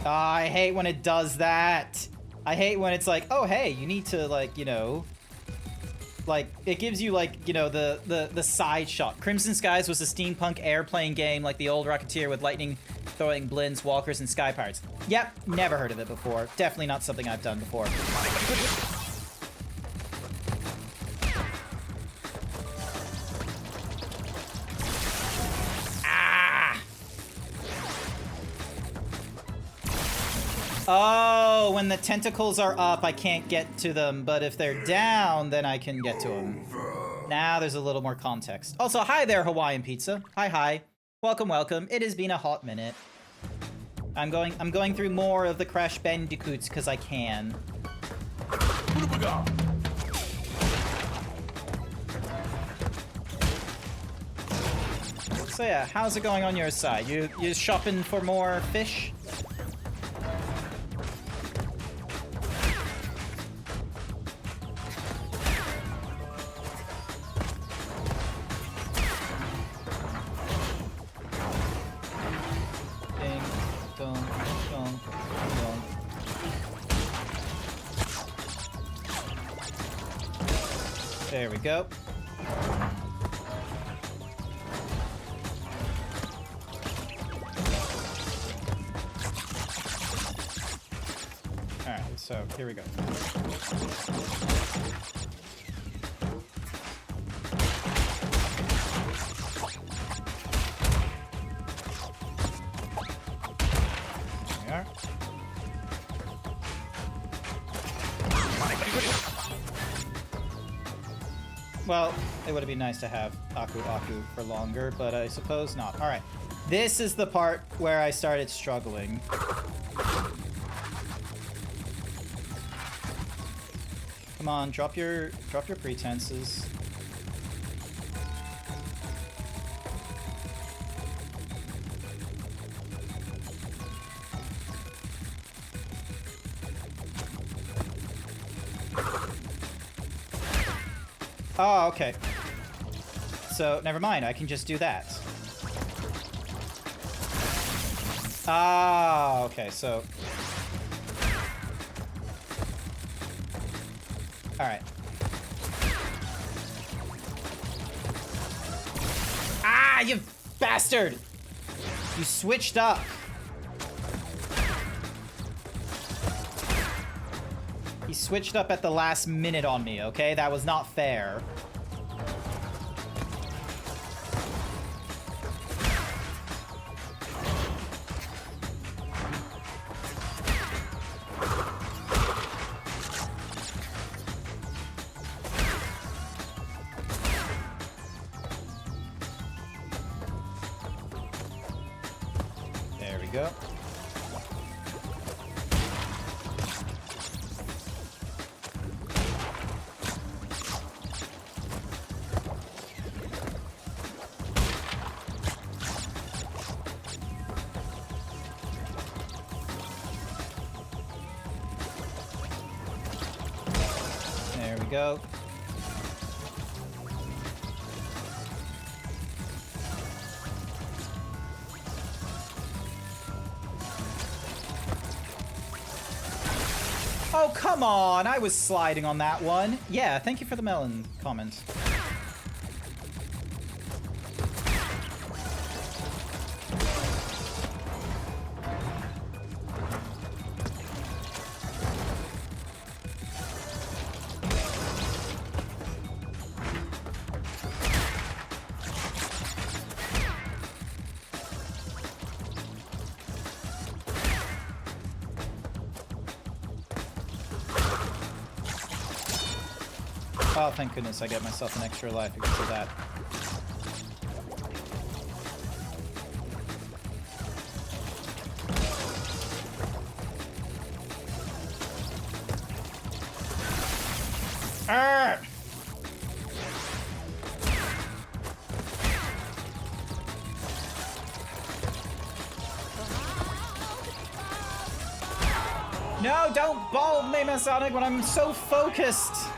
I hate when it does that. I hate when it's like, oh, hey, you need to, like, you know... Like, it gives you, like, you know, the side shot. Crimson Skies was a steampunk airplane game like the old Rocketeer with lightning throwing blinds, walkers, and sky pirates. Yep, never heard of it before. Definitely not something I've done before. Ah! Oh, when the tentacles are up, I can't get to them, but if they're down, then I can get to them. Now there's a little more context. Also, hi there, Hawaiian Pizza. Hi, hi. Welcome, welcome. It has been a hot minute. I'm going through more of the Crash Bandicoots because I can. What have we got? So yeah, how's it going on your side? You shopping for more fish? Ding, dong, dong, dong. There we go. Alright, so here we go. There we are. Well, it would have been nice to have Aku Aku for longer, but I suppose not. Alright. This is the part where I started struggling. Come on, drop your pretenses. Oh, okay. So, never mind. I can just do that. Ah, okay. So... Alright. Ah, you bastard! You switched up. He switched up at the last minute on me, okay? That was not fair. There we go. There we go. Oh, come on! I was sliding on that one. Yeah, thank you for the melon comment. Oh, thank goodness I get myself an extra life because of that. Arrgh! No, don't bulb me, Masonic, when I'm so focused!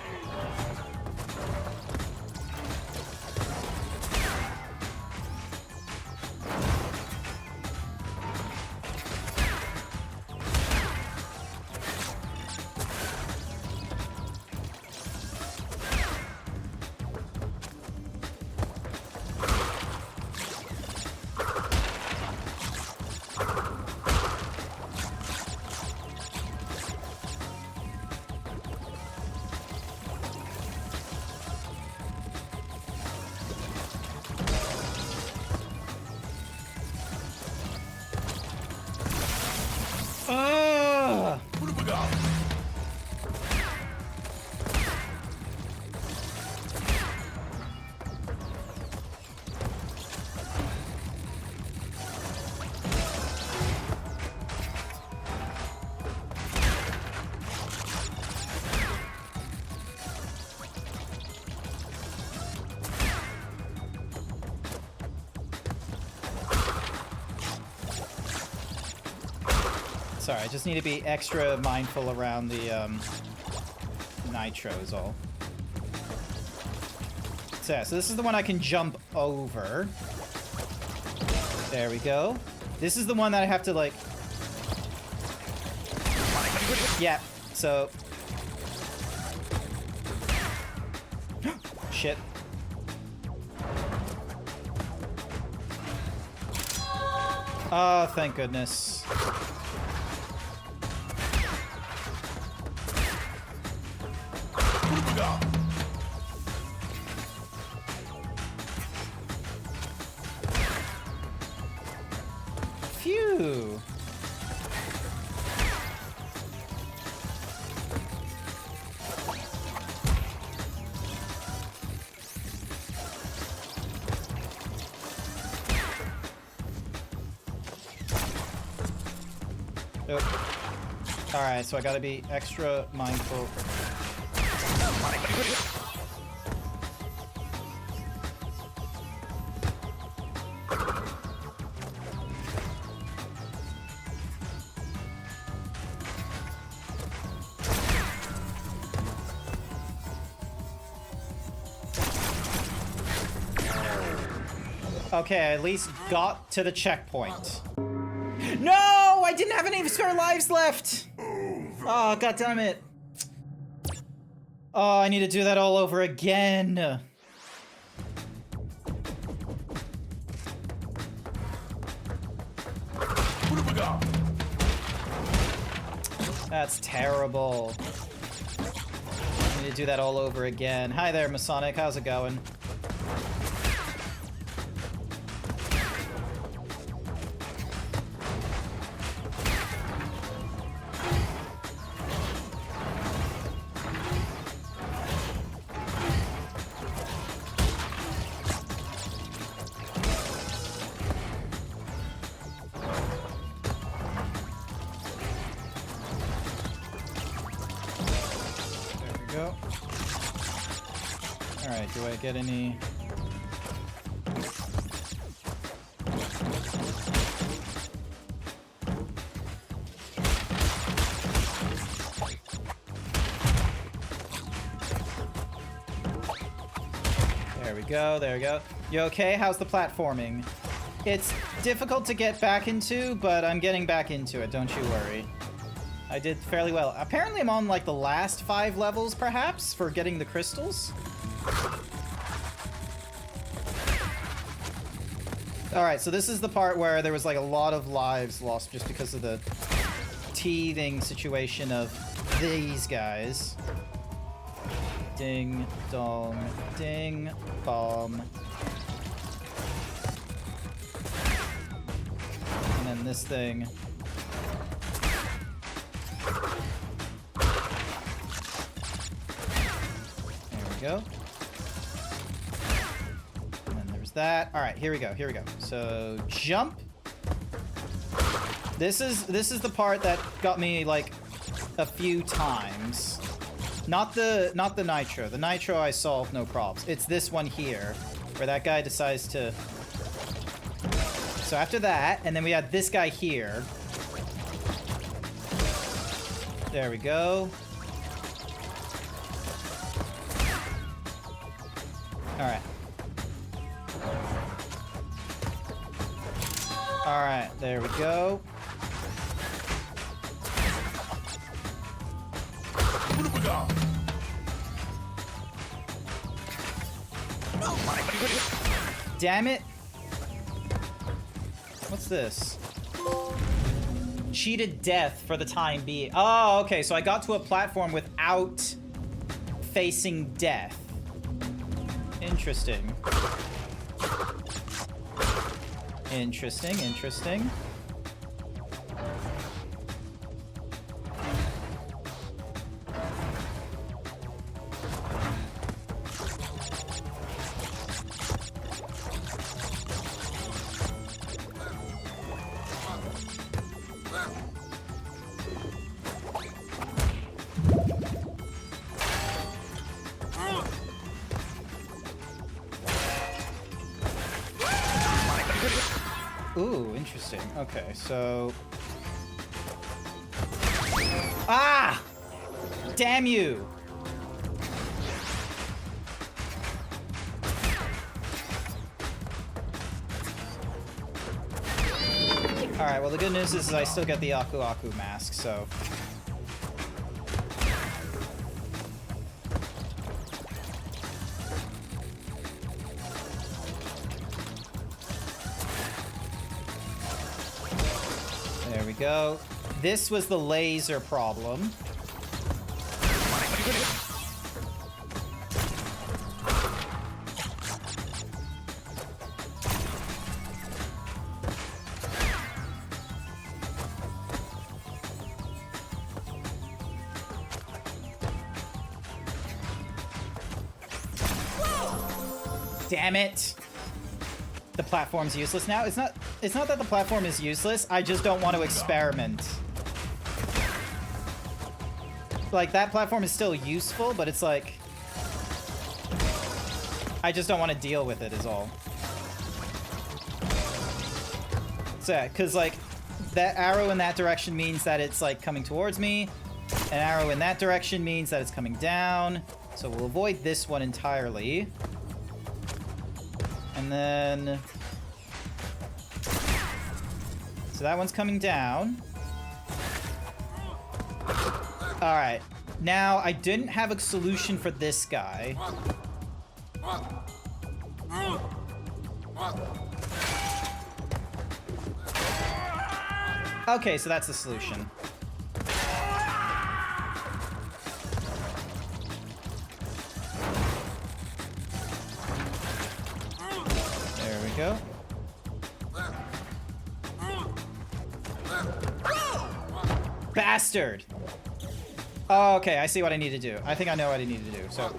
Ugh. Sorry, I just need to be extra mindful around the nitro is all. So yeah, so this is the one I can jump over. There we go. This is the one that I have to like... Yeah, so... Shit. Oh, thank goodness. Phew. Alright, so I gotta be extra mindful. Okay, I at least got to the checkpoint. No! I didn't have any spare lives left! Oh, god damn it. Oh, I need to do that all over again. That's terrible. I need to do that all over again. Hi there, Masonic. How's it going? Go. Alright, do I get any... There we go, there we go. You okay? How's the platforming? It's difficult to get back into, but I'm getting back into it, don't you worry. I did fairly well. Apparently I'm on like the last 5 levels, perhaps, for getting the crystals. Alright, so this is the part where there was like a lot of lives lost just because of the teething situation of these guys. Ding, dong, ding, bomb. And then this thing. Go. And then there's that. All right, here we go. Here we go. So jump. This is the part that got me like a few times. Not the nitro. The nitro I solved no problems. It's this one here where that guy decides to. So after that, and then we had this guy here. There we go. Alright. Alright, there we go. Damn it. What's this? Cheated death for the time being. Oh, okay, so I got to a platform without facing death. Interesting. Interesting, interesting. Ooh, interesting. Okay, so... Ah! Damn you! Alright, well the good news is I still get the Aku Aku mask, so... There we go. This was the laser problem. Damn it! The platform's useless now. It's not that the platform is useless. I just don't want to experiment like, that platform is still useful, but it's like... I just don't want to deal with it, is all. So, yeah, because, like, that arrow in that direction means that it's, like, coming towards me. An arrow in that direction means that it's coming down. So we'll avoid this one entirely. And then... So that one's coming down. Alright. Now, I didn't have a solution for this guy. Okay, so that's the solution. There we go. Bastard! Oh, okay, I see what I need to do. I think I know what I need to do, so...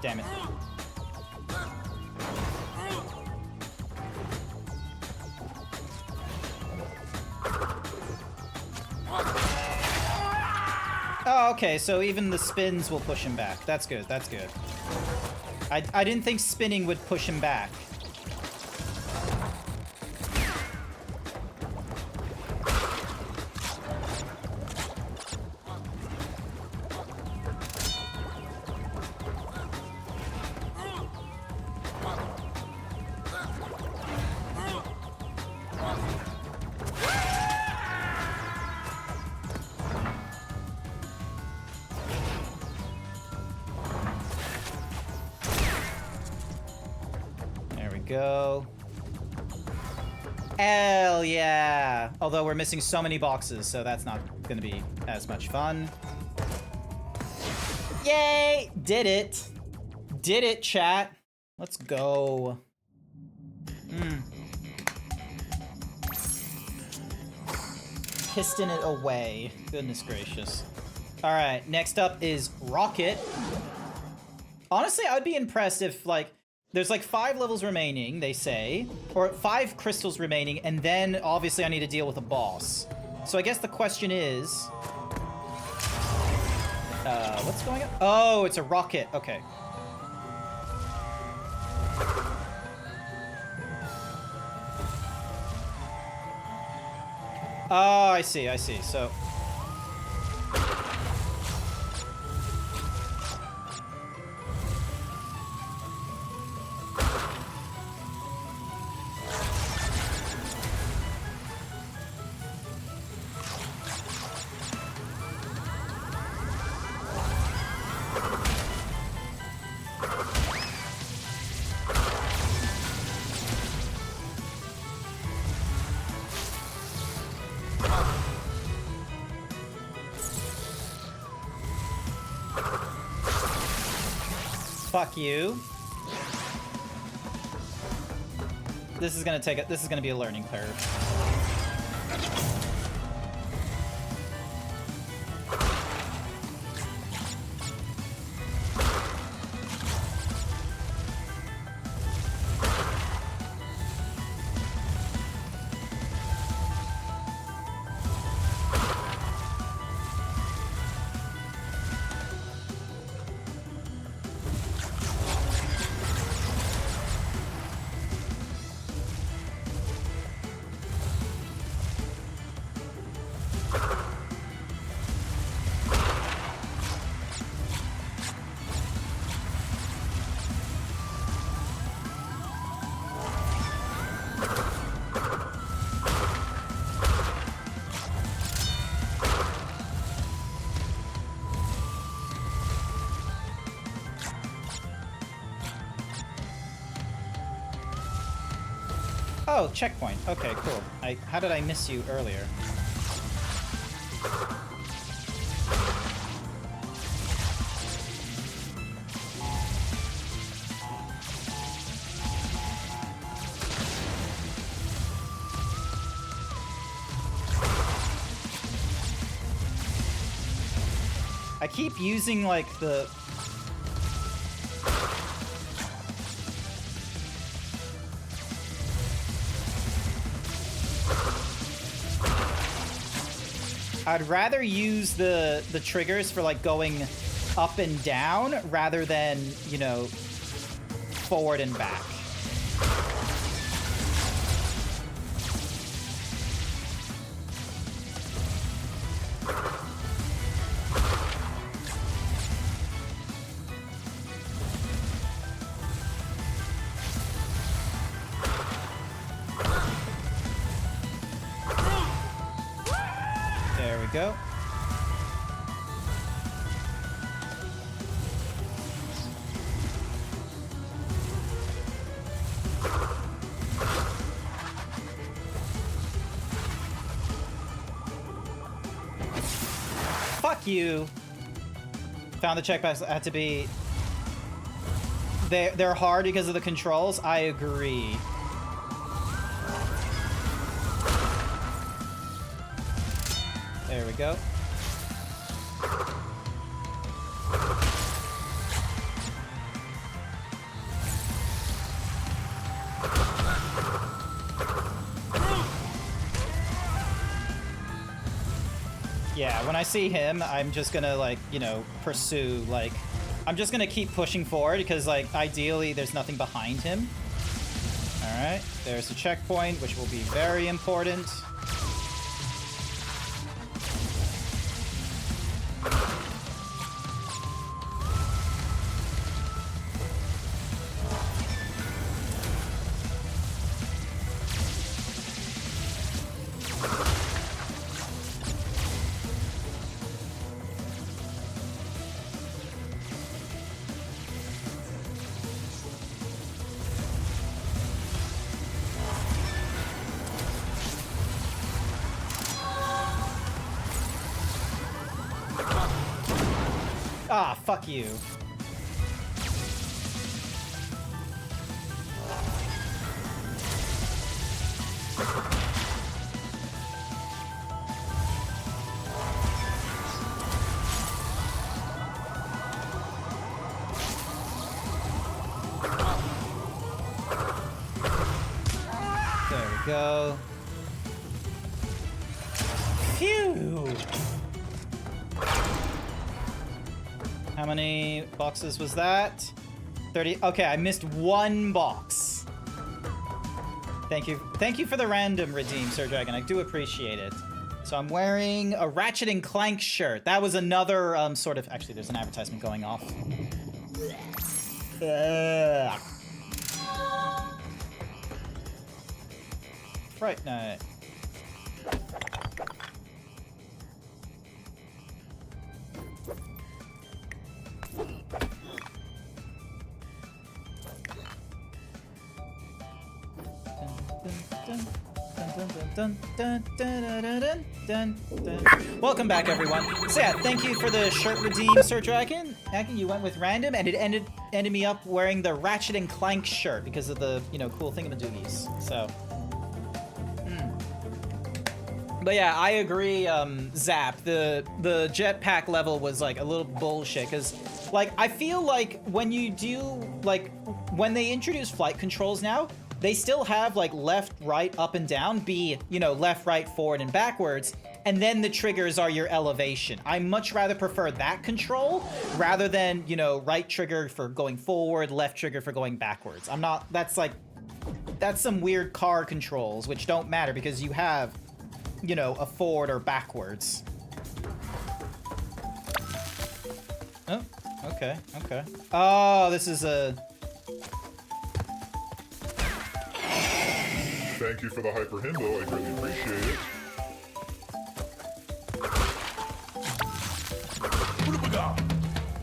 Damn it. Oh, okay, so even the spins will push him back. That's good, that's good. I didn't think spinning would push him back. Go. Hell yeah! Although we're missing so many boxes, so that's not gonna be as much fun. Yay! Did it! Did it, chat! Let's go. Piston it away. Goodness gracious. Alright, next up is Rocket. Honestly, I'd be impressed if, like, there's like 5 levels remaining, they say, or 5 crystals remaining, and then obviously I need to deal with a boss. So I guess the question is, what's going on? Oh, it's a rocket. Okay. Oh, I see, I see. So... Fuck you. This is gonna be a learning curve. Oh, checkpoint. Okay, cool. How did I miss you earlier? I keep using, like, the... I'd rather use the triggers for, like, going up and down rather than, you know, forward and back. There we go. Fuck you. Found the checkbox had to be... They're hard because of the controls. I agree. There we go. Yeah, when I see him, I'm just gonna, like, you know, pursue, like... I'm just gonna keep pushing forward because, like, ideally there's nothing behind him. Alright, there's a checkpoint, which will be very important. Ah, fuck you. There we go. Phew! How many boxes was that? 30. Okay, I missed one box. Thank you. Thank you for the random redeem, Sir Dragon. I do appreciate it. So I'm wearing a Ratchet and Clank shirt. That was another sort of... Actually, there's an advertisement going off. Ugh. Fright Night. Welcome back, everyone. So yeah, thank you for the shirt redeem, Sir Dragon. Dragon, you went with random, and it ended me up wearing the Ratchet and Clank shirt because of the, you know, cool thingamadoogies. So, But yeah, I agree, Zap. The jetpack level was like a little bullshit because, like, I feel like when you do, like, when they introduce flight controls now, they still have, like, left, right, up, and down be, you know, left, right, forward, and backwards, and then the triggers are your elevation. I much rather prefer that control rather than, you know, right trigger for going forward, left trigger for going backwards. I'm not, that's some weird car controls, which don't matter because you have, you know, a forward or backwards. Oh, okay, okay. Oh, this is a... Thank you for the hyper himbo, I really appreciate it. Here we go,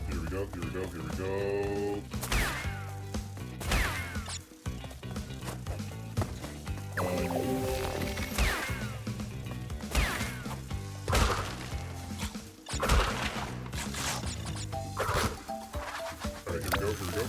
here we go, here we go. Alright, here we go, here we go.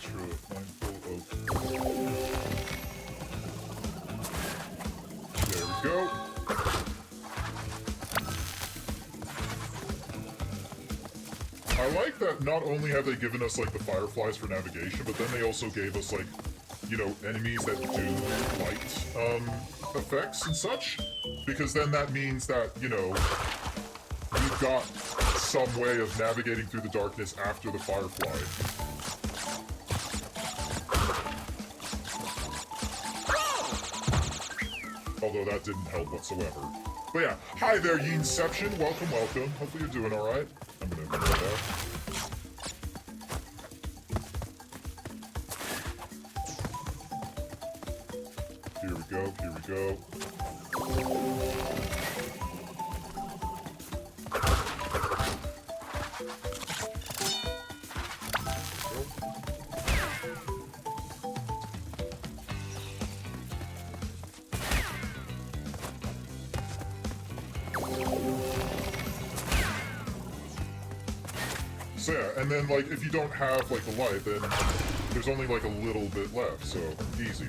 true. Mindful of... There we go. I like that not only have they given us, like, the fireflies for navigation, but then they also gave us, like, you know, enemies that do light, effects and such. Because then that means that, you know, you've got some way of navigating through the darkness after the firefly. Although that didn't help whatsoever. But yeah, hi there, Yinception. Welcome, welcome. Hopefully you're doing alright. I'm gonna ignore that. Here we go, here we go. So yeah, and then like if you don't have like the light, then there's only like a little bit left, so easy.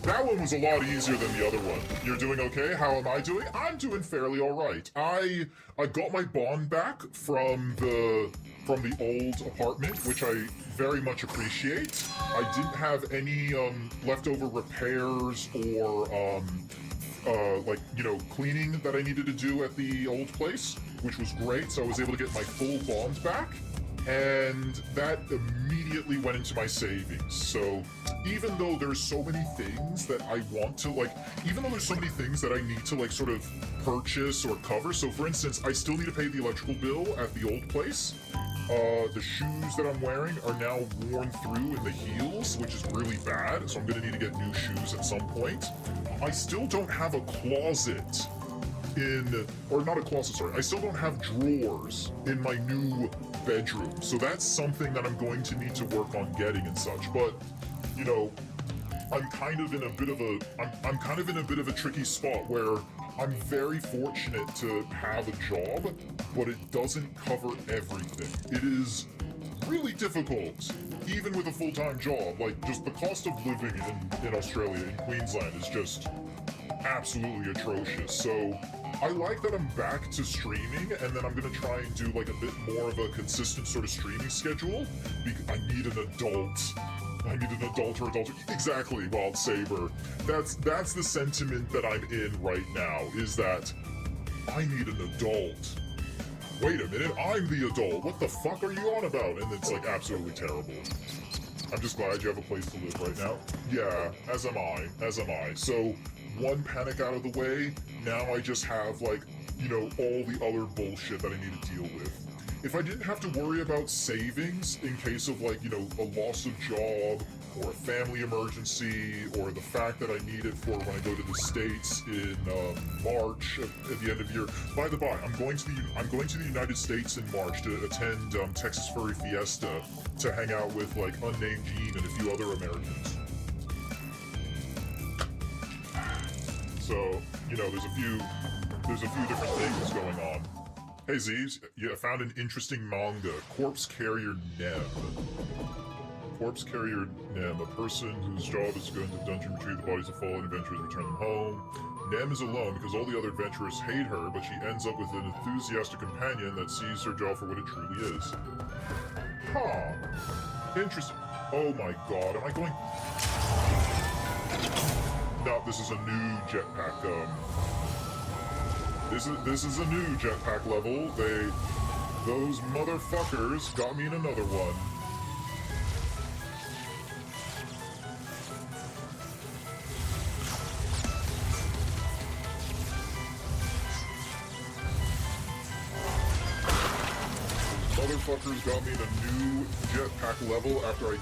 That one was a lot easier than the other one. You're doing okay? How am I doing? I'm doing fairly alright. I got my bond back from the old apartment, which I very much appreciate. I didn't have any leftover repairs or like, you know, cleaning that I needed to do at the old place, which was great. So I was able to get my full bond back, and that immediately went into my savings. So even though there's so many things that I want to, like, even though there's so many things that I need to, like, sort of purchase or cover. So for instance, I still need to pay the electrical bill at the old place. The shoes that I'm wearing are now worn through in the heels, which is really bad, so I'm gonna need to get new shoes at some point. I still don't have a closet or not a closet, sorry. I still don't have drawers in my new bedroom, so that's something that I'm going to need to work on getting and such. But, you know, I'm kind of in a bit of a tricky spot where I'm very fortunate to have a job, but it doesn't cover everything. It is really difficult, even with a full-time job. Like, just the cost of living in Australia, in Queensland, is just absolutely atrocious. So I like that I'm back to streaming, and then I'm gonna try and do like a bit more of a consistent sort of streaming schedule. I need an adult. I need an adult or adult. Exactly, Wild Saber. That's the sentiment that I'm in right now, is that I need an adult. Wait a minute, I'm the adult. What the fuck are you on about? And it's like absolutely terrible. I'm just glad you have a place to live right now. Yeah, as am I. So, one panic out of the way, now I just have, like, you know, all the other bullshit that I need to deal with. If I didn't have to worry about savings in case of, like, you know, a loss of job, or a family emergency, or the fact that I need it for when I go to the States in March at the end of the year. By the by, I'm going to the United States in March to attend Texas Furry Fiesta to hang out with like Unnamed Gene and a few other Americans. So, you know, there's a few different things going on. Hey Zeebs, yeah, I found an interesting manga, Corpse Carrier Nem. Corpse Carrier Nem, a person whose job is to go into the dungeon, retrieve the bodies of fallen adventurers, return them home. Nem is alone because all the other adventurers hate her, but she ends up with an enthusiastic companion that sees her job for what it truly is. Huh. Interesting. Oh my god, am I going... No, this is a new jetpack, This is a new jetpack level. Those motherfuckers got me in another one. Motherfuckers got me in a new jetpack level after I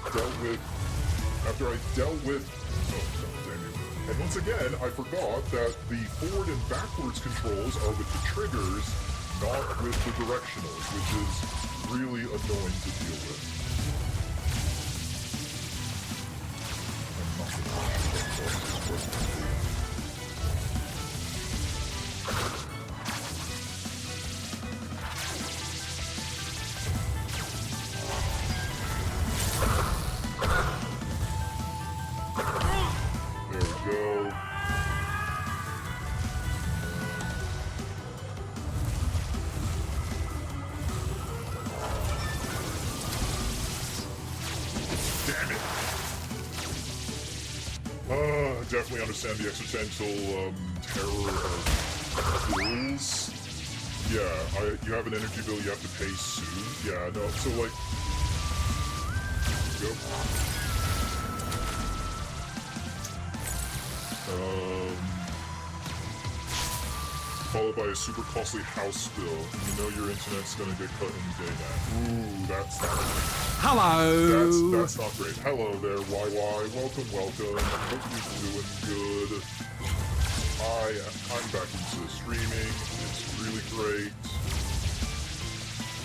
dealt with oh, damn you. And once again, I forgot that the forward and backwards controls are with the triggers, not with the directionals, which is really annoying to deal with. Definitely understand the existential terror of bills. Yeah, you have an energy bill you have to pay soon. Yeah, no, so like, go. Followed by a super costly house bill. You know your internet's gonna get cut in day now. Ooh, that's not great. Hello! That's not great. Hello there, YY. Welcome, welcome. Hope you're doing good. I'm back into streaming. It's really great.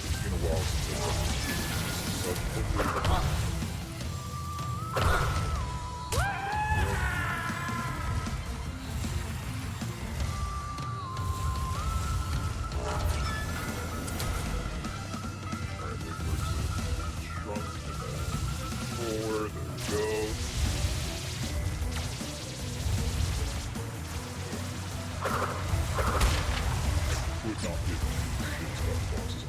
It's been a while since I've done streaming, but hopefully...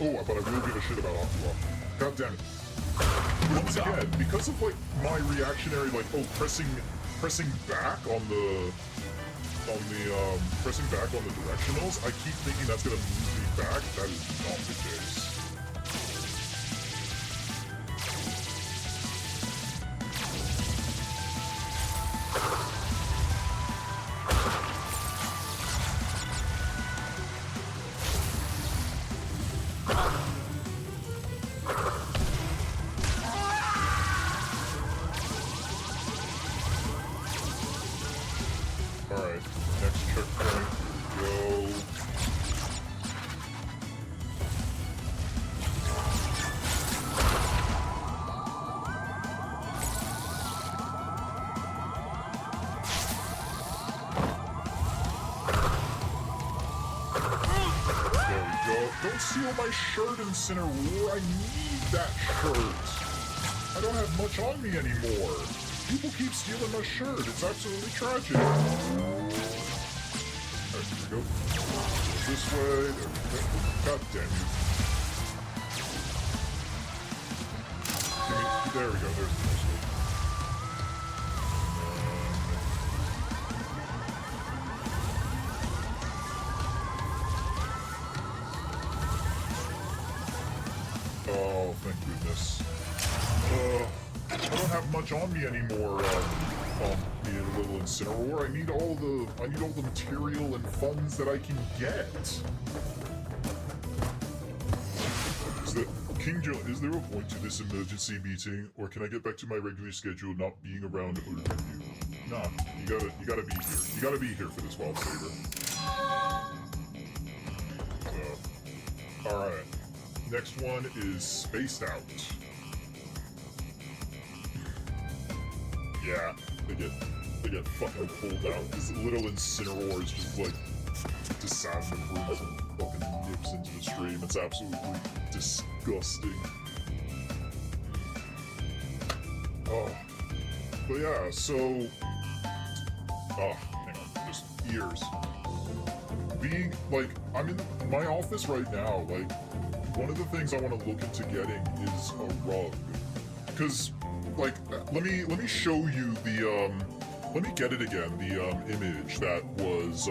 Oh, but I will give a shit about Aqua. God damn it. Once again, because of like my reactionary pressing back on the directionals, I keep thinking that's gonna move me back. That is not the case. Center War, I need that shirt. I don't have much on me anymore. People keep stealing my shirt. It's absolutely tragic. Alright, here we go. This way. There we go. God damn you. There we go. There's the next one. Oh, thank goodness. I don't have much on me anymore, being a little Incineroar. I need all the material and funds that I can get. Is there a point to this emergency meeting, or can I get back to my regular schedule not being around to order you? Nah, you gotta be here. You gotta be here for this Wild Saber. So, alright. Next one is Spaced Out. Yeah, they get fucking pulled out. This little Incineroar is just like disassembles and fucking nips into the stream. It's absolutely disgusting. Oh. But yeah, so oh, hang on, just ears. Being like, I'm in my office right now, like one of the things I want to look into getting is a rug. Cause like let me show you the let me get it again, the image that was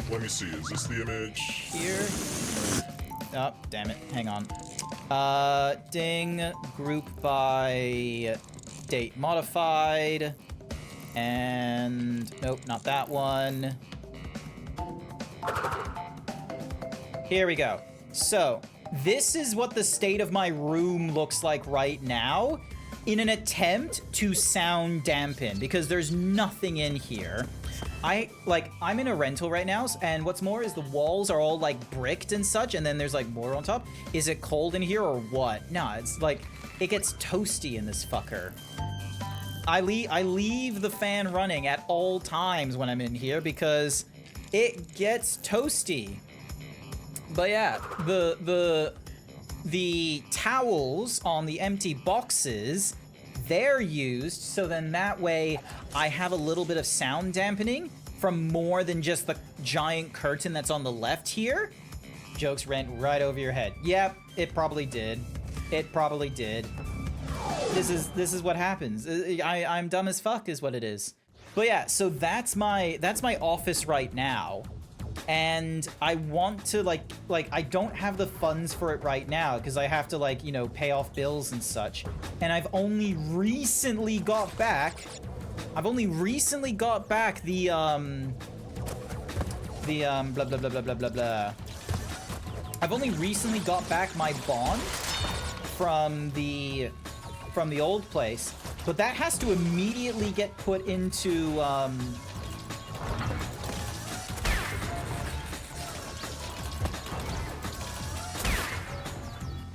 let me see, is this the image? Here. Oh, damn it. Hang on. Ding, group by date modified. And nope, not that one. Here we go. So, this is what the state of my room looks like right now in an attempt to sound dampen because there's nothing in here. I'm in a rental right now, and what's more is the walls are all like bricked and such, and then there's like more on top. Is it cold in here or what? Nah, it's like, it gets toasty in this fucker. I leave the fan running at all times when I'm in here because it gets toasty. But yeah, the towels on the empty boxes, they're used so then that way I have a little bit of sound dampening from more than just the giant curtain that's on the left here. Jokes went right over your head. Yep, it probably did. It probably did. This is what happens. I'm dumb as fuck is what it is. But yeah, so that's my office right now. And I want to like I don't have the funds for it right now because I have to like, you know, pay off bills and such. And I've only recently got back the blah blah blah blah blah blah blah. I've only recently got back my bond from the old place, but that has to immediately get put into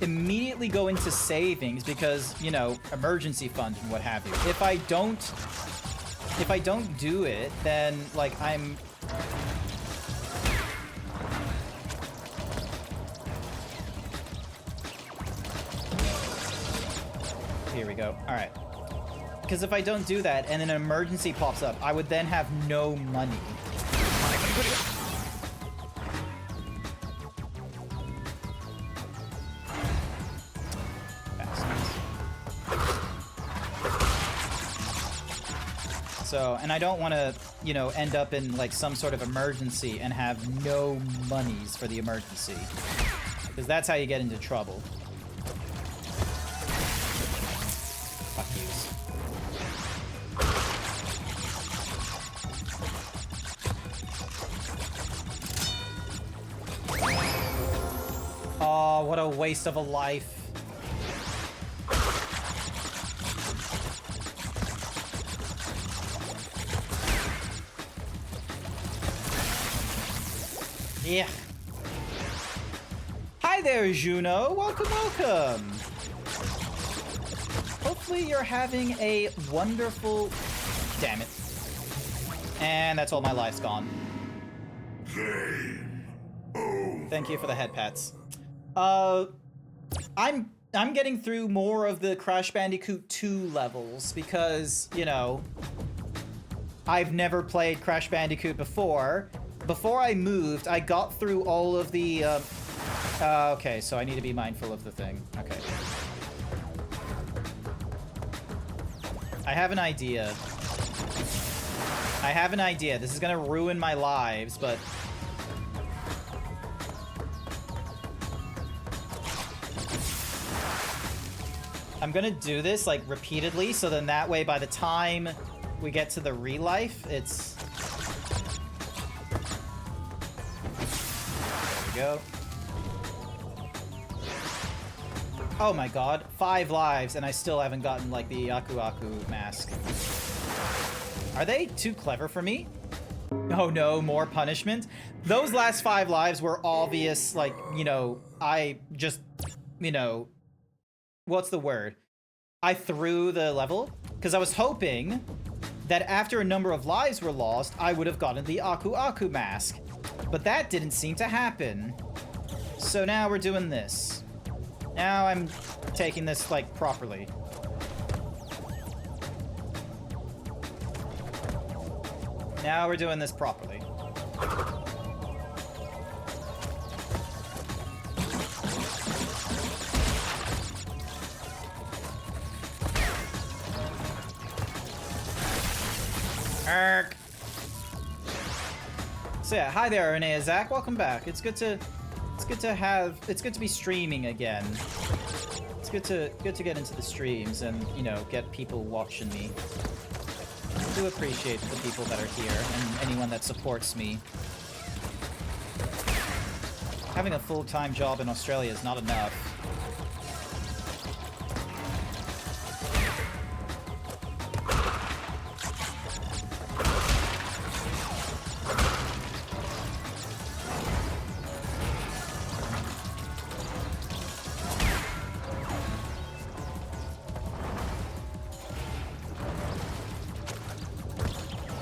immediately go into savings because, you know, emergency fund and what have you. If I don't do it, then like I'm here we go. All right. Because if I don't do that and an emergency pops up, I would then have no money. So, and I don't want to, you know, end up in like some sort of emergency and have no monies for the emergency. Because that's how you get into trouble. Fuck yous. Oh, what a waste of a life. Yeah. Hi there, Juno. Welcome, welcome. Hopefully you're having a wonderful... Damn it. And that's all my life's gone. Thank you for the head pats. I'm getting through more of the Crash Bandicoot 2 levels because, you know, I've never played Crash Bandicoot before. Before I moved, I got through all of the, okay, so I need to be mindful of the thing. Okay. I have an idea. This is gonna ruin my lives, but... I'm gonna do this, like, repeatedly, so then that way, by the time we get to the re-life, it's... Go. Oh my god, 5 lives and I still haven't gotten like the Aku Aku mask. Are they too clever for me? Oh no, more punishment? Those last 5 lives were obvious, like, you know, I just, you know, what's the word? I threw the level because I was hoping that after a number of lives were lost, I would have gotten the Aku Aku mask. But that didn't seem to happen. So now we're doing this. Now I'm taking this, like, properly. Now we're doing this properly. Ark. So yeah, hi there, Renee Zach. Welcome back. It's good to be streaming again. It's good to get into the streams and, you know, get people watching me. I do appreciate the people that are here and anyone that supports me. Having a full-time job in Australia is not enough.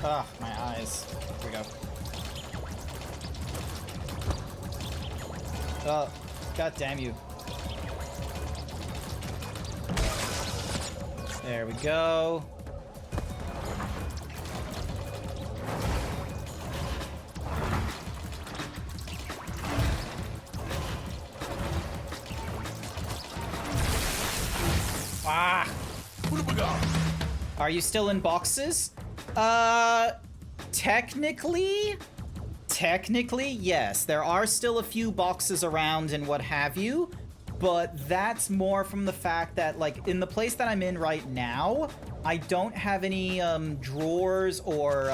Ah, my eyes. Here we go. Oh, god damn you. There we go. Ah! Are you still in boxes? Technically, yes. There are still a few boxes around and what have you, but that's more from the fact that, like, in the place that I'm in right now, I don't have any drawers or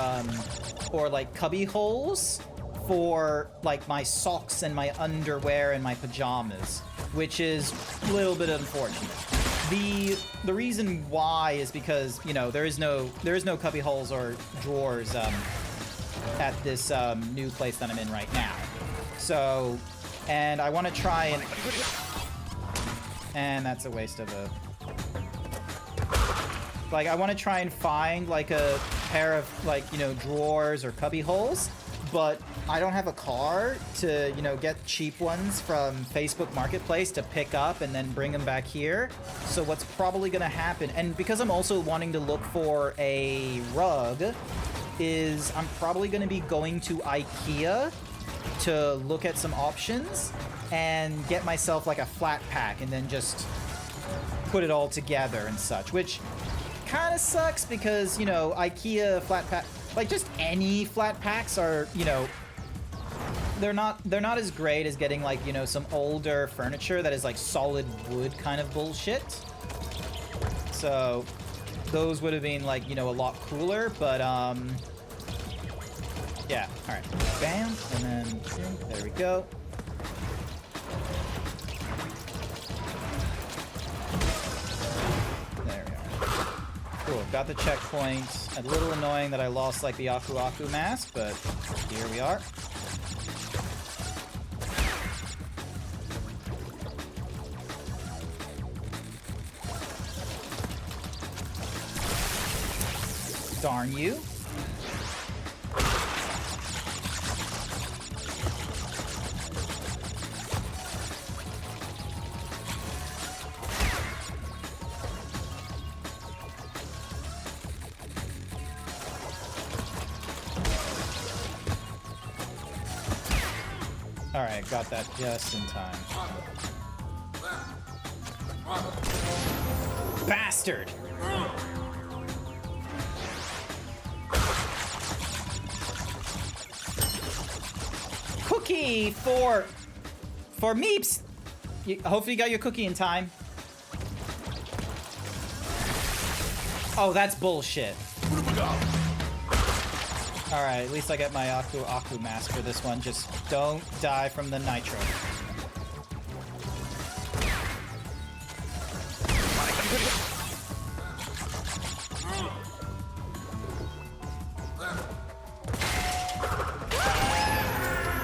like cubby holes for like my socks and my underwear and my pajamas, which is a little bit unfortunate. The reason why is because, you know, there is no cubby holes or drawers at this new place that I'm in right now. So, and I want to try and that's a waste of a, like, I want to try and find like a pair of, like, you know, drawers or cubby holes, but I don't have a car to, you know, get cheap ones from Facebook Marketplace to pick up and then bring them back here. So what's probably going to happen, and because I'm also wanting to look for a rug, is I'm probably going to be going to IKEA to look at some options and get myself like a flat pack and then just put it all together and such, which kind of sucks because, you know, IKEA flat pack, like just any flat packs are, you know, they're not as great as getting, like, you know, some older furniture that is like solid wood kind of bullshit. So those would have been, like, you know, a lot cooler, but yeah. All right, bam, and then there we go. There we are. Cool, got the checkpoint. A little annoying that I lost, like, the Aku Aku mask, but here we are. Darn you. Alright, got that just in time. Bastard! Cookie for Meeps! Hopefully you got your cookie in time. Oh, that's bullshit. Alright, at least I get my Aku Aku mask for this one. Just don't die from the nitro.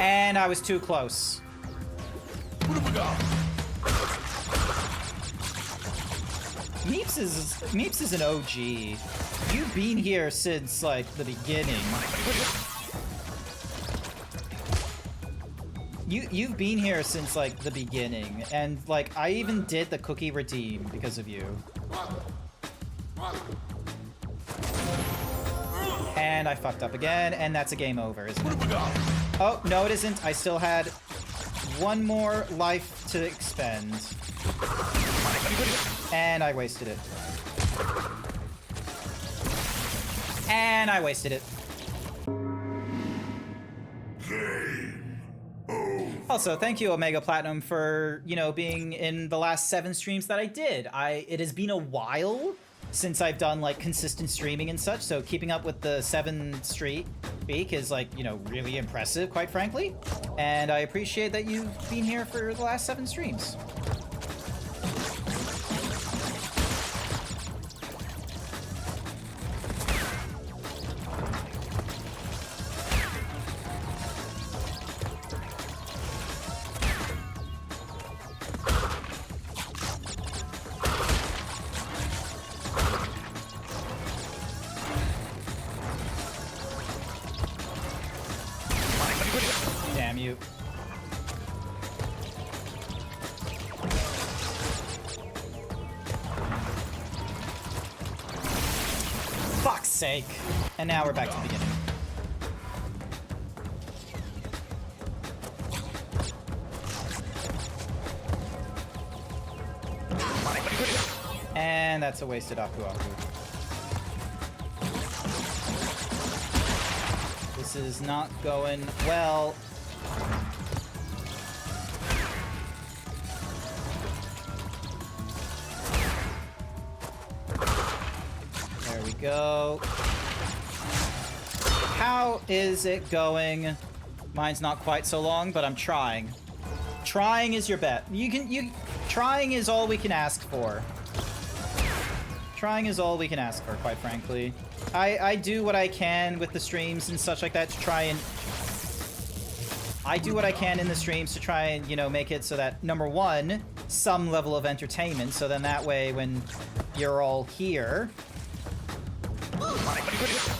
And I was too close. Meeps is an OG. You've been here since, like, the beginning. You've been here since, like, the beginning, and, like, I even did the cookie redeem because of you. And I fucked up again, and that's a game over, isn't it? Oh, no it isn't. I still had one more life to expend. And I wasted it. And I wasted it. Also, thank you, Omega Platinum, for, you know, being in the last 7 streams that I did. It has been a while since I've done, like, consistent streaming and such, so keeping up with the 7 streak is, like, you know, really impressive, quite frankly. And I appreciate that you've been here for the last 7 streams. Damn you. Fuck's sake. And now we're back to the beginning. And that's a wasted Aku Aku. This is not going well. There we go. How is it going? Mine's not quite so long, but I'm trying. Trying is your bet. Trying is all we can ask for. Trying is all we can ask for, quite frankly. I do what I can with the streams and such like that to try and... I do what I can in the streams to try and, you know, make it so that, number one, some level of entertainment, so then that way when you're all here...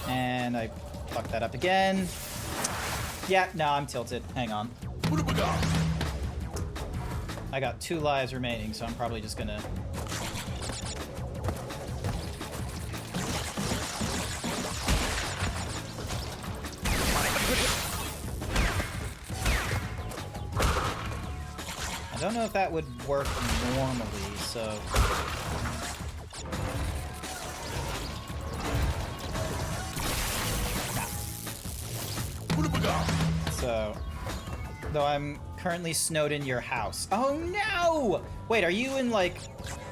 And I fucked that up again. Yeah, no, I'm tilted. Hang on. I got 2 lives remaining, so I'm probably just gonna... I don't know if that would work normally, so... So, though I'm currently snowed in your house. Oh no! Wait, are you in like,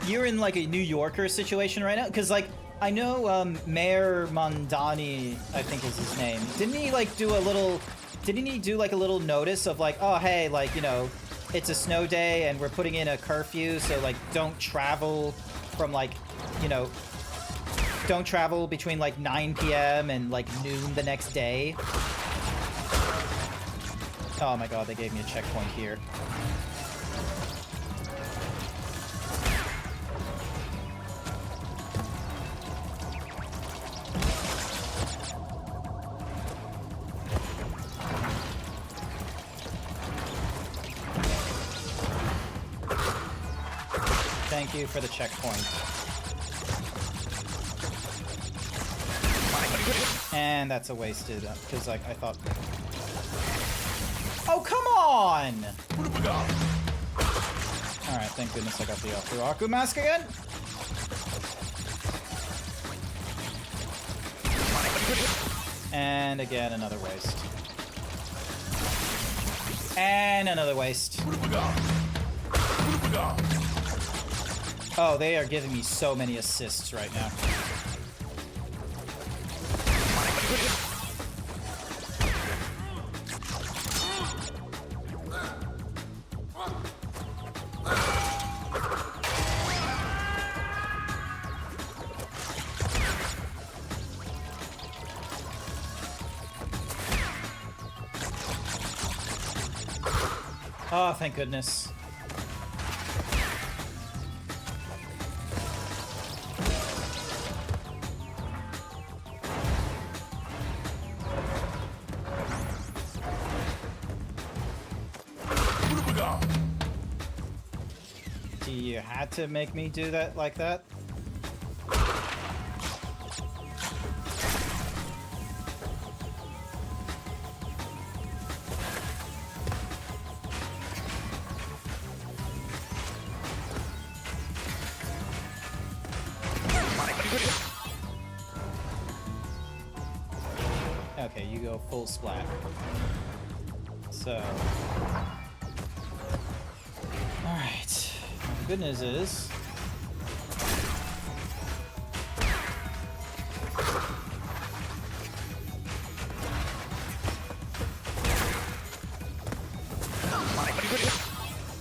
you're in like a New Yorker situation right now? Because like, I know Mayor Mondani, I think is his name. Didn't he like do a little, didn't he do like a little notice of like, oh hey, like, you know, it's a snow day and we're putting in a curfew, so like don't travel from like, you know, don't travel between like 9 p.m. and like noon the next day. Oh my god, they gave me a checkpoint here. Thank you for the checkpoint. And that's a wasted, because like I thought... Oh, come on! Alright, thank goodness I got the Aku Aku mask again. And again, another waste. And another waste. Oh, they are giving me so many assists right now. Oh, thank goodness. You had to make me do that like that? Okay, you go full splat. So... Alright. The good news is...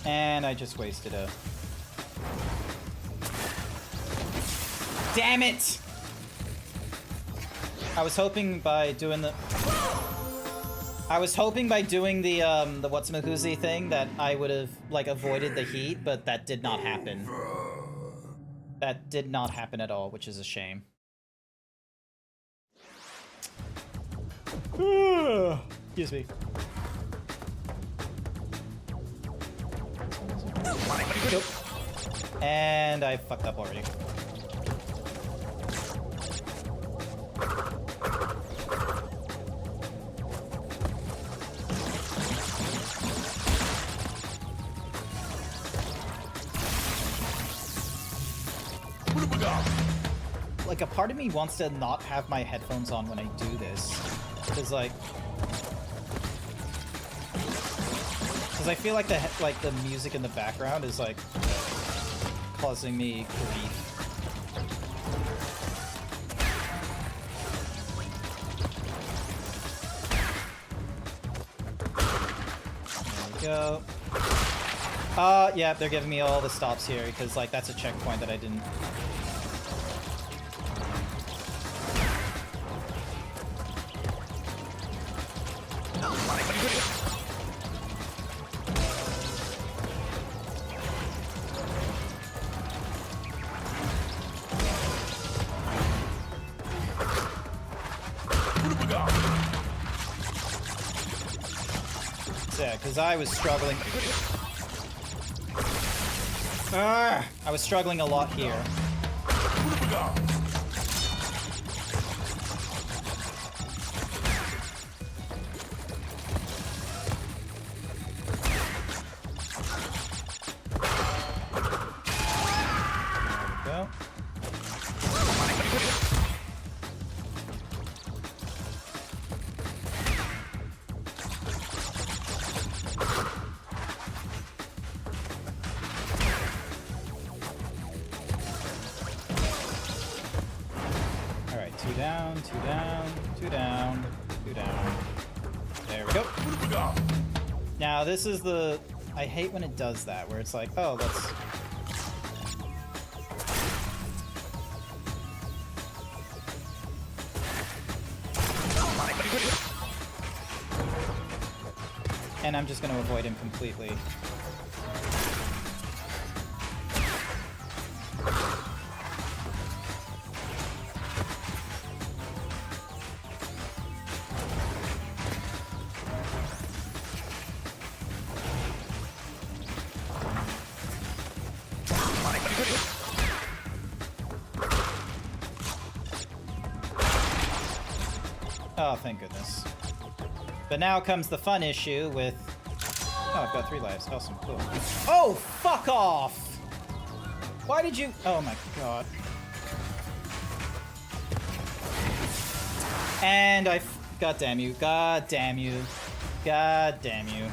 And I just wasted a... Damn it! I was hoping by doing the... I was hoping by doing the what's-a-mahoozy thing that I would have, like, avoided the heat, but that did not happen. That did not happen at all, which is a shame. Excuse me. Nope. And I fucked up already. Like, a part of me wants to not have my headphones on when I do this. Because, like... Because I feel like the music in the background is, like, causing me grief. There we go. Yeah, they're giving me all the stops here because, like, that's a checkpoint that I didn't. Yeah, because I was struggling. I was struggling a lot here. There we go. Alright, two down, two down, two down, two down. There we go. Now this is the... I hate when it does that, where it's like, oh, let's... And I'm just going to avoid him completely. Oh, thank goodness. But now comes the fun issue with... Oh, I've got 3 lives. Awesome, cool. Oh, fuck off! Why did you... Oh my god. And I... God damn you. God damn you. God damn you.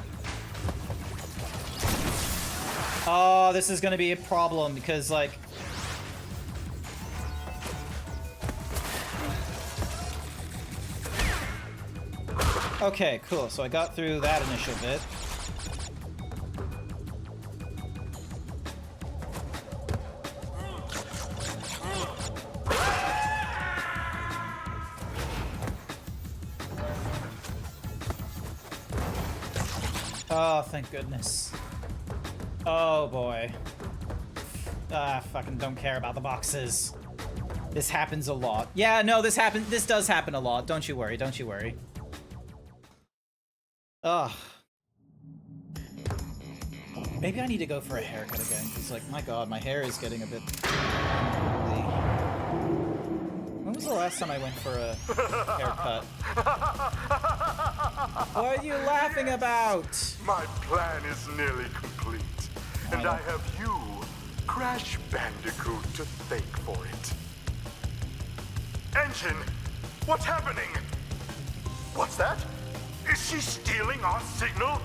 Oh, this is gonna be a problem because, like... Okay, cool. So I got through that initial bit. Oh, thank goodness. Oh, boy. Ah, fucking don't care about the boxes. This happens a lot. Yeah, no, this does happen a lot. Don't you worry, don't you worry. Ugh. Maybe I need to go for a haircut again, because, like, my god, my hair is getting a bit... ugly. When was the last time I went for a haircut? What are you laughing about? My plan is nearly complete, and I have you, Crash Bandicoot, to thank for it. Engine, what's happening? What's that? Is she stealing our signal?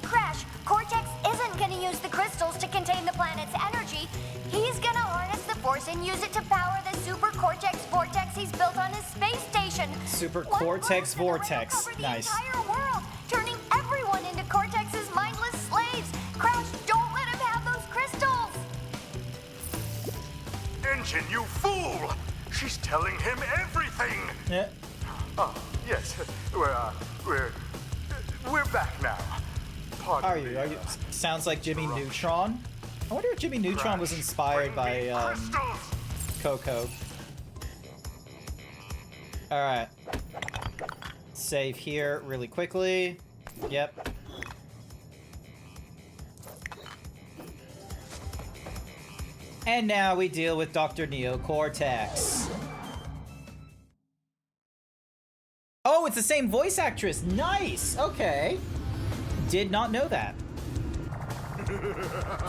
Crash, Cortex isn't gonna use the crystals to contain the planet's energy. He's gonna harness the force and use it to power the Super Cortex Vortex he's built on his space station. Super One Cortex blast and the ray will Vortex. cover the Nice. entire world, turning everyone into Cortex's mindless slaves. Crash, don't let him have those crystals. Engine, you fool! She's telling him everything! Yeah. Oh, yes, we're back now. Pardon Are me. you? Are you? Sounds like Jimmy Neutron. I wonder if Jimmy Neutron was inspired by Crystals! Coco. All right. Save here really quickly. Yep. And now we deal with Dr. Neo Cortex. Oh, it's the same voice actress. Nice. Okay. Did not know that.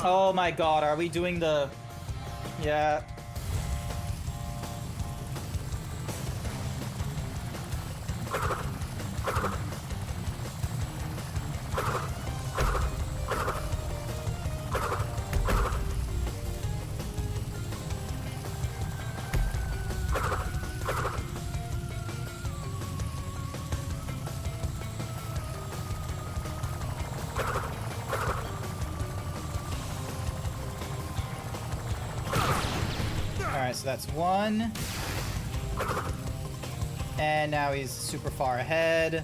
Oh my god, are we doing the... Yeah. Alright, so that's one. And now he's super far ahead.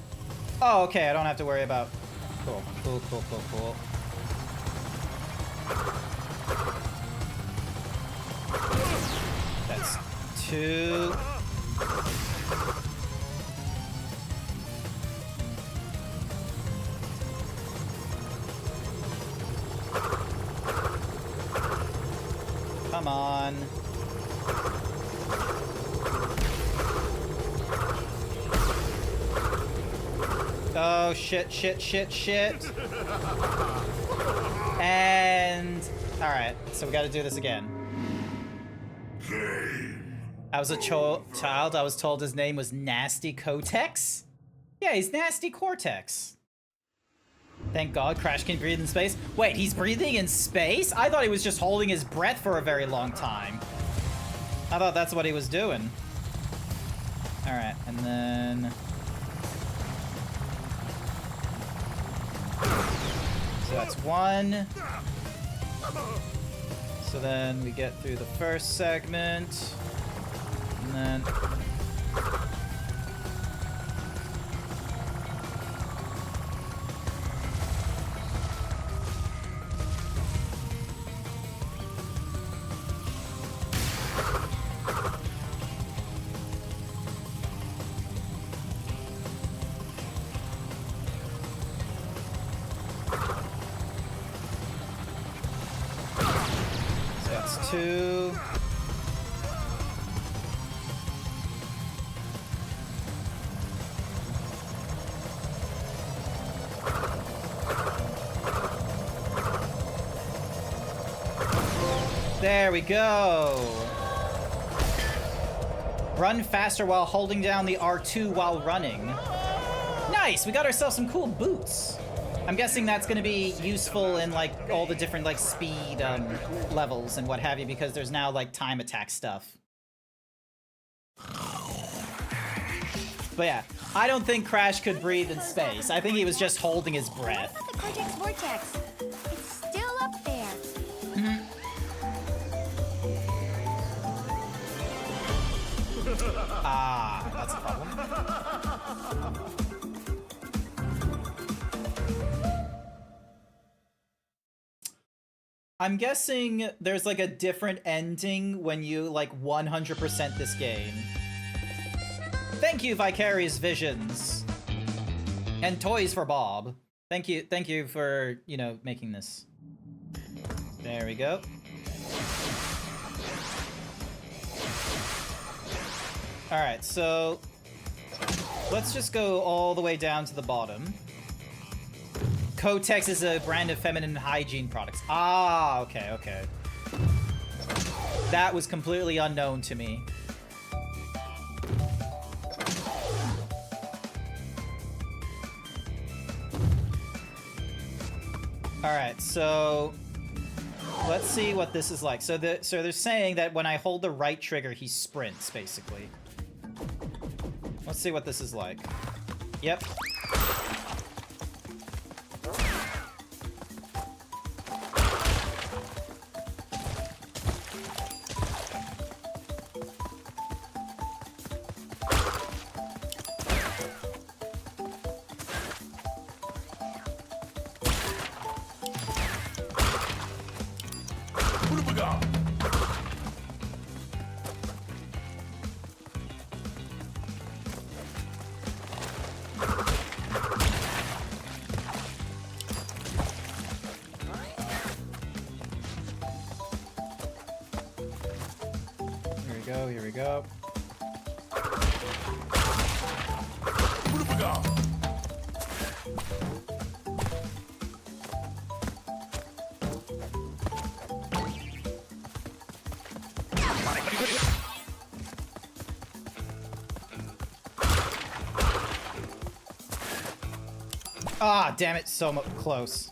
Oh, okay, I don't have to worry about... Cool, cool, cool, cool, cool. That's two. Come on. Oh, shit, shit, shit, shit. And... Alright, so we gotta do this again. I was a child, I was told his name was Nasty Cortex? Yeah, he's Nasty Cortex. Thank God Crash can breathe in space. Wait, he's breathing in space? I thought he was just holding his breath for a very long time. I thought that's what he was doing. Alright, and then... So that's one. So then we get through the first segment. And then... So that's two. There we go. Run faster while holding down the R2 while running. Nice, we got ourselves some cool boots. I'm guessing that's going to be useful in like all the different like speed levels and what have you, because there's now like time attack stuff. But yeah, I don't think Crash could breathe in space. I think he was just holding his breath. What about the Cortex Vortex? It's still up there. Ah, that's a problem. I'm guessing there's like a different ending when you like 100% this game. Thank you, Vicarious Visions. And Toys for Bob. Thank you for, you know, making this. There we go. Alright, so let's just go all the way down to the bottom. Kotex is a brand of feminine hygiene products. Ah, okay, okay. That was completely unknown to me. Alright, so let's see what this is like. So they're saying that when I hold the right trigger, he sprints, basically. Let's see what this is like. Yep. Here we go. Ah, damn it, so close.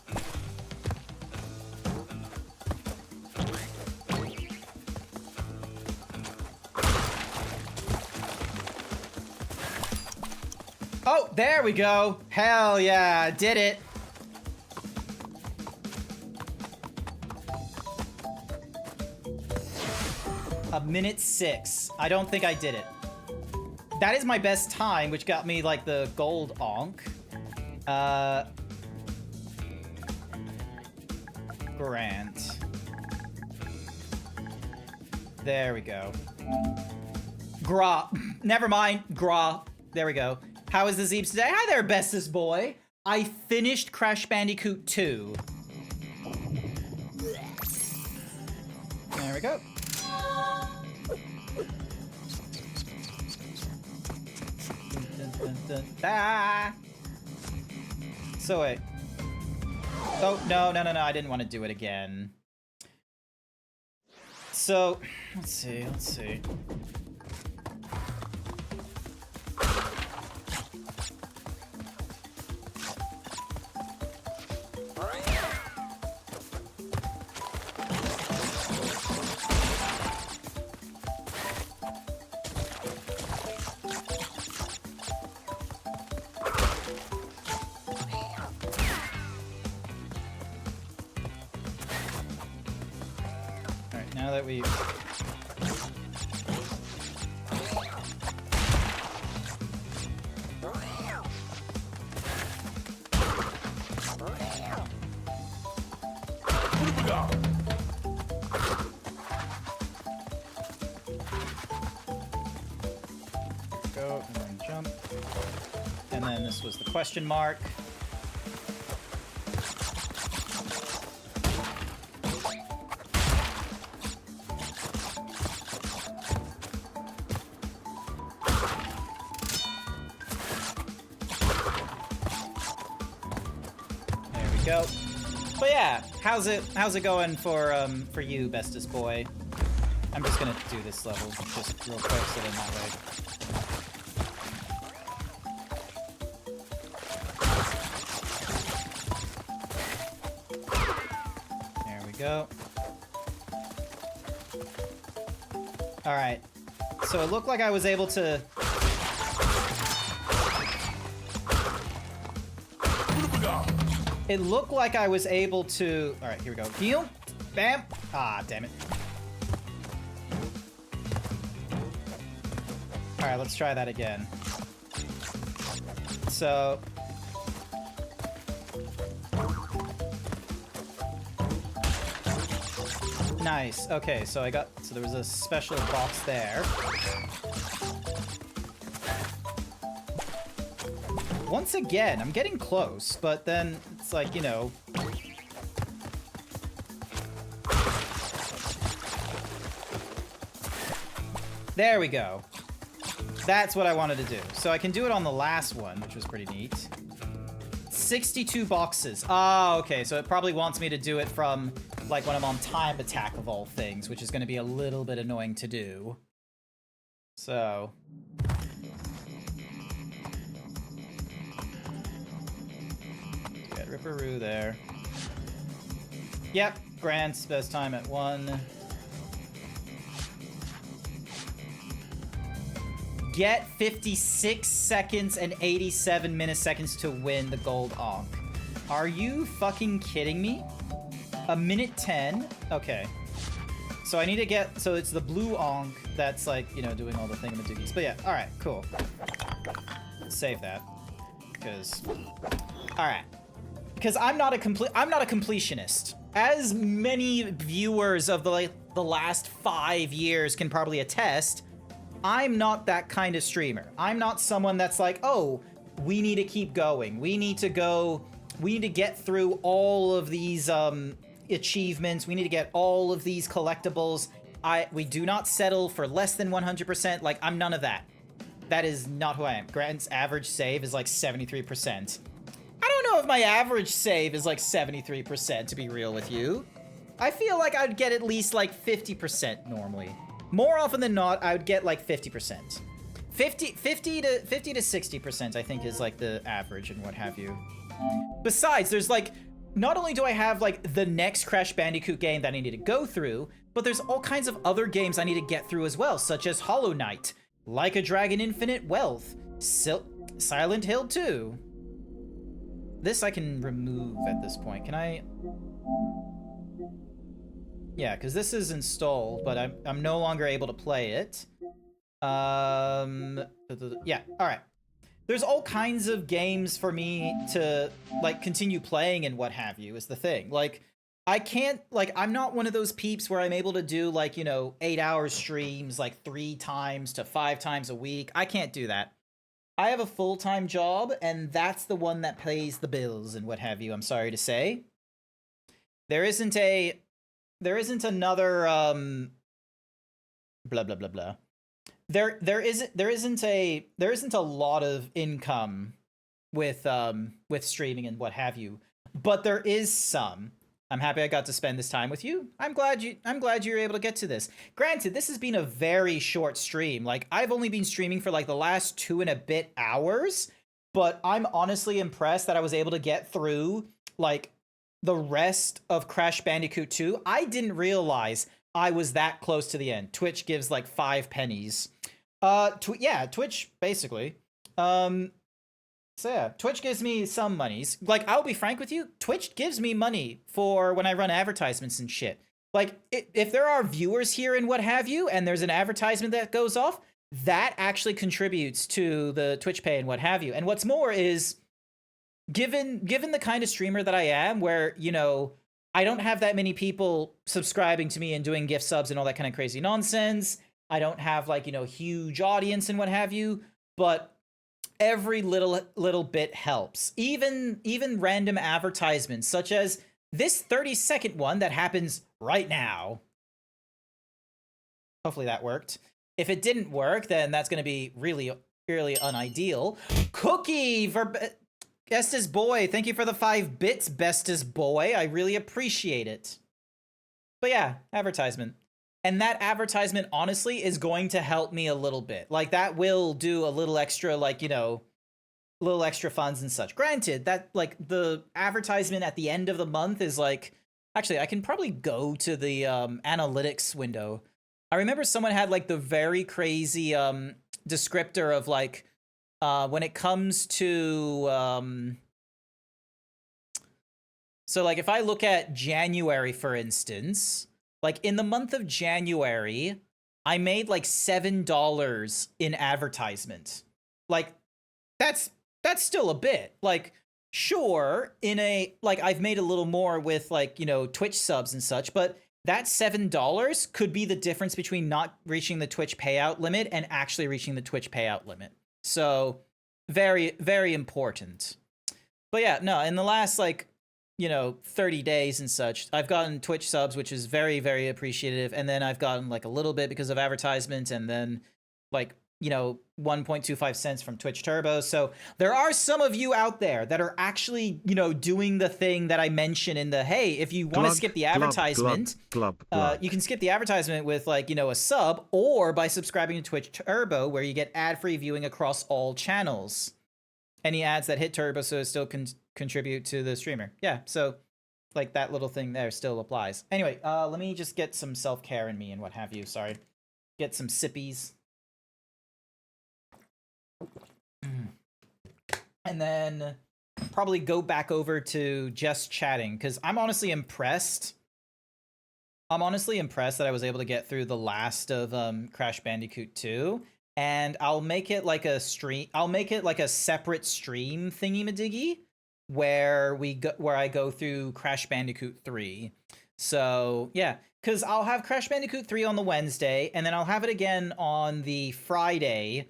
Oh, there we go. Hell yeah, did it. A minute 6. I don't think I did it. That is my best time, which got me like the gold onk. Grant. There we go. Gra. Never mind. Gra. There we go. How is the Zeebs today? Hi there, bestest boy. I finished Crash Bandicoot 2. There we go. Ah. So wait. Oh, no, I didn't want to do it again. So, let's see. Alright, now that we've... Go, and then jump. And then this was the question mark. There we go. But yeah, how's it going for you, bestest boy? I'm just gonna do this level just real quick so then that way. There we go. Alright. So it looked like I was able to... It looked like I was able to... Alright, here we go. Heal. Bam. Ah, damn it. Alright, let's try that again. So... Nice. Okay, so so there was a special box there. Once again, I'm getting close, but then it's like, you know... There we go. That's what I wanted to do. So I can do it on the last one, which was pretty neat. 62 boxes. Ah, okay, so it probably wants me to do it from, like, when I'm on time attack of all things, which is going to be a little bit annoying to do. So... Get Ripperoo there. Yep, Grant's best time at 1. Get 56 seconds and 87 milliseconds to win the gold onk. Are you fucking kidding me? A minute 10? Okay. So I need to get... So it's the blue onk that's like, you know, doing all the thingamadoogies. But yeah, alright, cool. Let's save that. Because... Alright. Because I'm not a completionist. As many viewers of the last 5 years can probably attest, I'm not that kind of streamer. I'm not someone that's like, oh, we need to keep going. We need to get through all of these achievements. We need to get all of these collectibles. We do not settle for less than 100%. Like, I'm none of that. That is not who I am. Grant's average save is like 73%. I don't know if my average save is like 73%, to be real with you. I feel like I'd get at least like 50% normally. More often than not, I would get like 50%. 50 to 60%, I think, is like the average and what have you. Besides, there's like, not only do I have like the next Crash Bandicoot game that I need to go through, but there's all kinds of other games I need to get through as well, such as Hollow Knight, Like a Dragon Infinite Wealth, Silent Hill 2. This I can remove at this point. Can I? Yeah, because this is installed, but I'm no longer able to play it. Yeah, all right. There's all kinds of games for me to like continue playing and what have you is the thing. Like, I can't, like, I'm not one of those peeps where I'm able to do like, you know, 8-hour streams like 3 times to 5 times a week. I can't do that. I have a full-time job, and that's the one that pays the bills and what have you, I'm sorry to say. There isn't another, blah, blah, blah, blah. There isn't a lot of income with streaming and what have you, but there is some. I'm happy I got to spend this time with you. I'm glad you were able to get to this. Granted, this has been a very short stream. Like, I've only been streaming for like the last 2 and a bit hours, but I'm honestly impressed that I was able to get through like the rest of Crash Bandicoot 2. I didn't realize I was that close to the end. Twitch gives like 5 pennies. Yeah, Twitch basically. So yeah, Twitch gives me some monies. Like, I'll be frank with you, Twitch gives me money for when I run advertisements and shit. Like, if there are viewers here and what have you, and there's an advertisement that goes off, that actually contributes to the Twitch pay and what have you. And what's more is, given the kind of streamer that I am, where, you know, I don't have that many people subscribing to me and doing gift subs and all that kind of crazy nonsense. I don't have, like, you know, huge audience and what have you, but every little bit helps. Even random advertisements, such as this 30-second one that happens right now. Hopefully that worked. If it didn't work, then that's going to be really, really unideal. Cookie for bestest boy. Thank you for the 5 bits, bestest boy. I really appreciate it. But yeah, advertisement. And that advertisement, honestly, is going to help me a little bit. Like, that will do a little extra, like, you know, little extra funds and such. Granted, that, like, the advertisement at the end of the month is, like... Actually, I can probably go to the analytics window. I remember someone had, like, the very crazy descriptor of, like, when it comes to... So, like, if I look at January, for instance... Like, in the month of January, I made, like, $7 in advertisement. Like, that's still a bit. Like, sure, like, I've made a little more with, like, you know, Twitch subs and such, but that $7 could be the difference between not reaching the Twitch payout limit and actually reaching the Twitch payout limit. So, very, very important. But yeah, no, in the last, like, you know, 30 days and such, I've gotten Twitch subs, which is very, very appreciative. And then I've gotten like a little bit because of advertisements, and then like, you know, 1.25 cents from Twitch Turbo. So there are some of you out there that are actually, you know, doing the thing that I mentioned in the, hey, if you want to skip the advertisement, you can skip the advertisement with like, you know, a sub, or by subscribing to Twitch Turbo, where you get ad-free viewing across all channels. Any ads that hit Turbo so still contribute to the streamer. Yeah, so like that little thing there still applies. Anyway, let me just get some self-care in me and what have you. Sorry. Get some sippies. And then probably go back over to just chatting, because I'm honestly impressed. I'm honestly impressed that I was able to get through the last of Crash Bandicoot 2. And I'll make it like a stream. I'll make it like a separate stream thingy-madiggy where I go through Crash Bandicoot 3. So yeah, because I'll have Crash Bandicoot 3 on the Wednesday, and then I'll have it again on the Friday.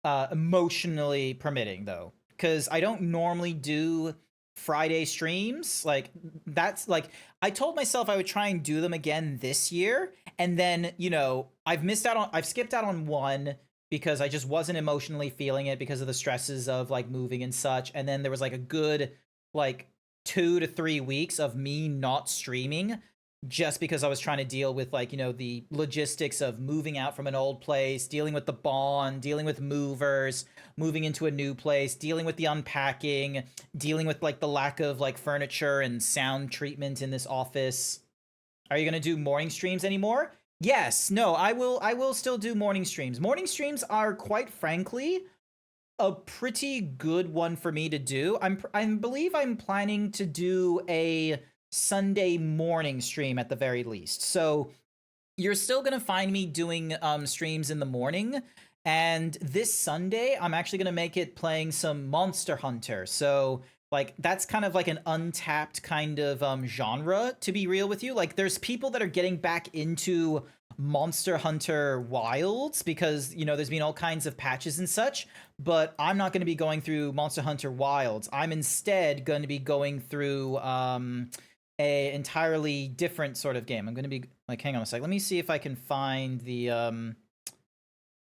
Emotionally permitting, though, because I don't normally do Friday streams. Like, that's like, I told myself I would try and do them again this year, and then, you know, I've skipped out on one because I just wasn't emotionally feeling it because of the stresses of like moving and such. And then there was like a good like 2 to 3 weeks of me not streaming. just because I was trying to deal with like, the logistics of moving out from an old place, dealing with the bond, dealing with movers, moving into a new place, dealing with the unpacking, dealing with like the lack of like furniture and sound treatment in this office. Are you going to do morning streams anymore? Yes. No, I will still do morning streams. Morning streams are quite frankly a pretty good one for me to do. I believe I'm planning to do a Sunday morning stream at the very least. So you're still gonna find me doing streams in the morning. And this Sunday, I'm actually gonna make it playing some Monster Hunter. So like that's kind of like an untapped kind of genre, to be real with you. Like there's people that are getting back into Monster Hunter Wilds because there's been all kinds of patches and such, but I'm not going to be going through Monster Hunter Wilds. I'm instead going to be going through a entirely different sort of game. I'm going to be like, hang on a sec. Let me see if I can find the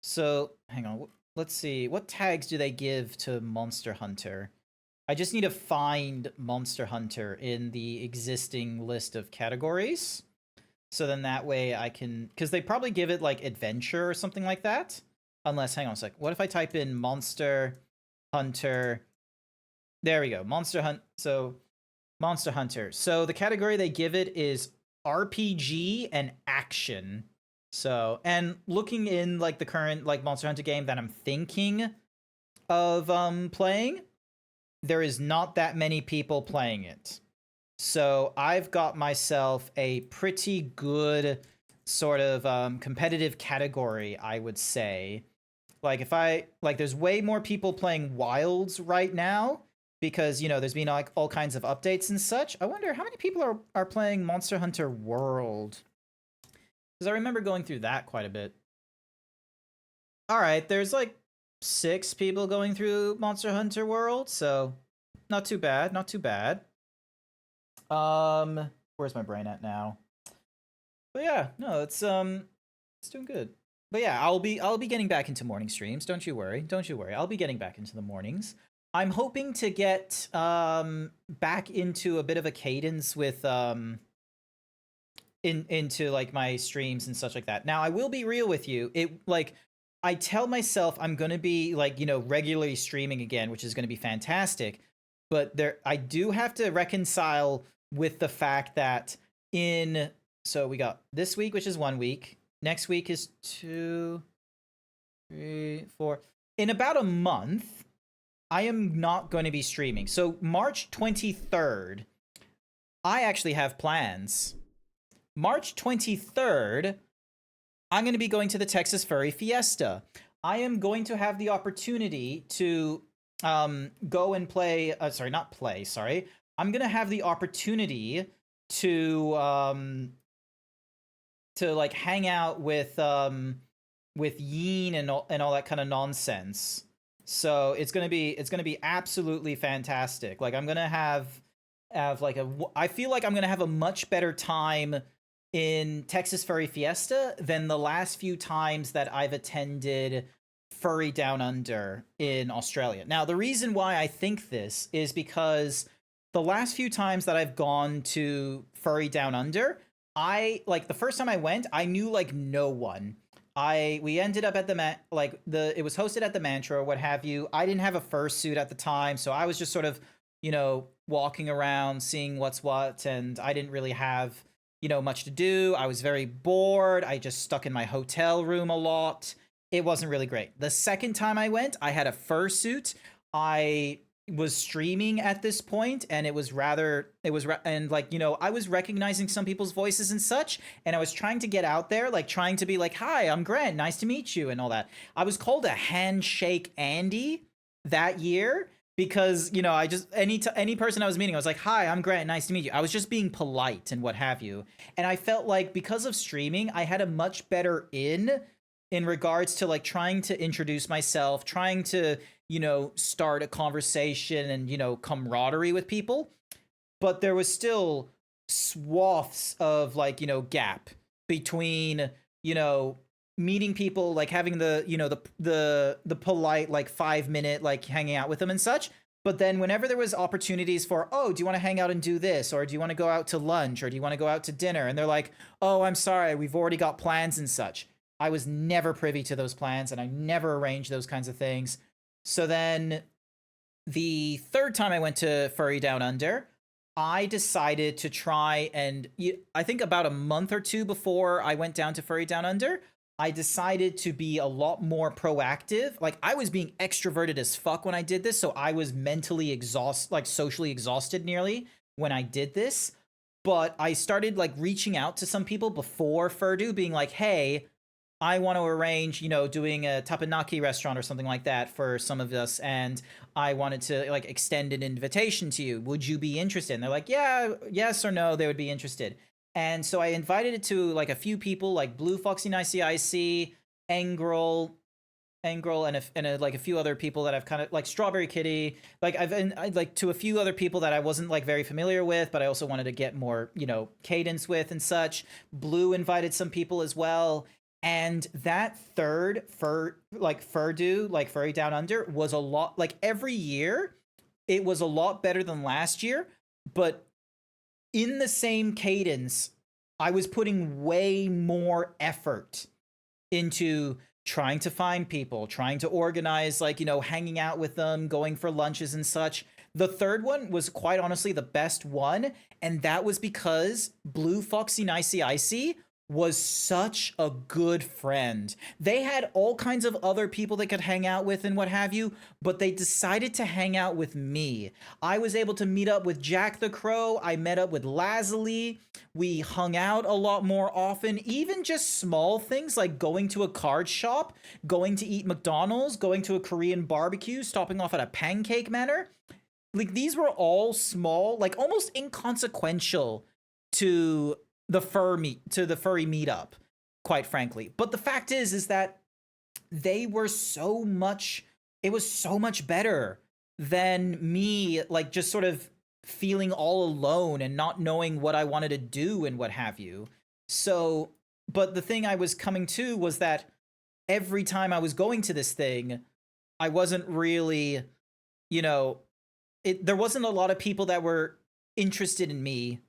so hang on. Let's see. What tags do they give to Monster Hunter? I just need to find Monster Hunter in the existing list of categories. So then that way I can, because they probably give it like adventure or something like that. Unless, hang on a sec. What if I type in Monster Hunter? There we go. Monster Hunter. So the category they give it is RPG and action. So, and looking in like the current like Monster Hunter game that I'm thinking of playing, there is not that many people playing it. So I've got myself a pretty good sort of competitive category, I would say. Like if there's way more people playing Wilds right now because, there's been like all kinds of updates and such. I wonder how many people are playing Monster Hunter World. Because I remember going through that quite a bit. All right, there's like 6 people going through Monster Hunter World, so not too bad, not too bad. Where's my brain at now? But yeah, no, it's doing good. But yeah, I'll be getting back into morning streams. Don't you worry. Don't you worry. I'll be getting back into the mornings. I'm hoping to get back into a bit of a cadence with into like my streams and such like that. Now, I will be real with you. I tell myself I'm going to be like, regularly streaming again, which is going to be fantastic. But I do have to reconcile with the fact that so we got this week, which is 1 week. Next week is 2, 3, 4. In about a month, I am not going to be streaming. So March 23rd, I actually have plans. March 23rd, I'm going to be going to the Texas Furry Fiesta. I am going to have the opportunity to go and play. I'm going to have the opportunity to like hang out with Yeen and all that kind of nonsense. So it's gonna be absolutely fantastic. Like I'm gonna have like I feel like I'm gonna have a much better time in Texas Furry Fiesta than the last few times that I've attended Furry Down Under in Australia. Now, the reason why I think this is because the last few times that I've gone to Furry Down Under, the first time I went, I knew like no one. We ended up at it was hosted at the Mantra or what have you. I didn't have a fursuit at the time, so I was just sort of, walking around, seeing what's what, and I didn't really have, much to do. I was very bored. I just stuck in my hotel room a lot. It wasn't really great. The second time I went, I had a fursuit. I was streaming at this point, and I was recognizing some people's voices and such, and I was trying to get out there, like trying to be like, hi, I'm Grant, nice to meet you, and all that. I was called a handshake Andy that year because, I just, any person I was meeting, I was like, hi, I'm Grant, nice to meet you. I was just being polite and what have you. And I felt like because of streaming, I had a much better in regards to like trying to introduce myself, trying to, start a conversation and, camaraderie with people. But there was still swaths of like, gap between, meeting people, like having the, the polite, like 5-minute, like hanging out with them and such. But then whenever there was opportunities for, oh, do you want to hang out and do this? Or do you want to go out to lunch? Or do you want to go out to dinner? And they're like, oh, I'm sorry, we've already got plans and such. I was never privy to those plans, and I never arranged those kinds of things. So then the third time I went to Furry Down Under, I decided to try and, I think about a month or two before I went down to Furry Down Under, I decided to be a lot more proactive. Like, I was being extroverted as fuck when I did this, so I was mentally exhausted, like socially exhausted nearly when I did this. But I started like reaching out to some people before Furdu, being like, hey, I want to arrange, doing a tapenaki restaurant or something like that for some of us, and I wanted to like extend an invitation to you. Would you be interested? And they're like, yeah, yes or no, they would be interested. And so I invited it to like a few people, like Blue Foxy Nicey Icy, Engrel, and like a few other people that I've kind of like Strawberry Kitty. Like I like to a few other people that I wasn't like very familiar with, but I also wanted to get more, cadence with and such. Blue invited some people as well. And that third Furdu, like Furry Down Under, was a lot, like every year, it was a lot better than last year, but in the same cadence, I was putting way more effort into trying to find people, trying to organize, like, hanging out with them, going for lunches and such. The third one was quite honestly the best one, and that was because Blue Foxy Nicey Icy was such a good friend. They had all kinds of other people they could hang out with and what have you, but they decided to hang out with me. I was able to meet up with Jack the Crow. I met up with Lazuli. We hung out a lot more often, even just small things like going to a card shop, going to eat McDonald's, going to a Korean barbecue, stopping off at a Pancake Manor. Like, these were all small, like almost inconsequential to the furry meetup, quite frankly. But the fact is that they were it was so much better than me, like, just sort of feeling all alone and not knowing what I wanted to do and what have you. So, but the thing I was coming to was that every time I was going to this thing, I wasn't really, there wasn't a lot of people that were interested in me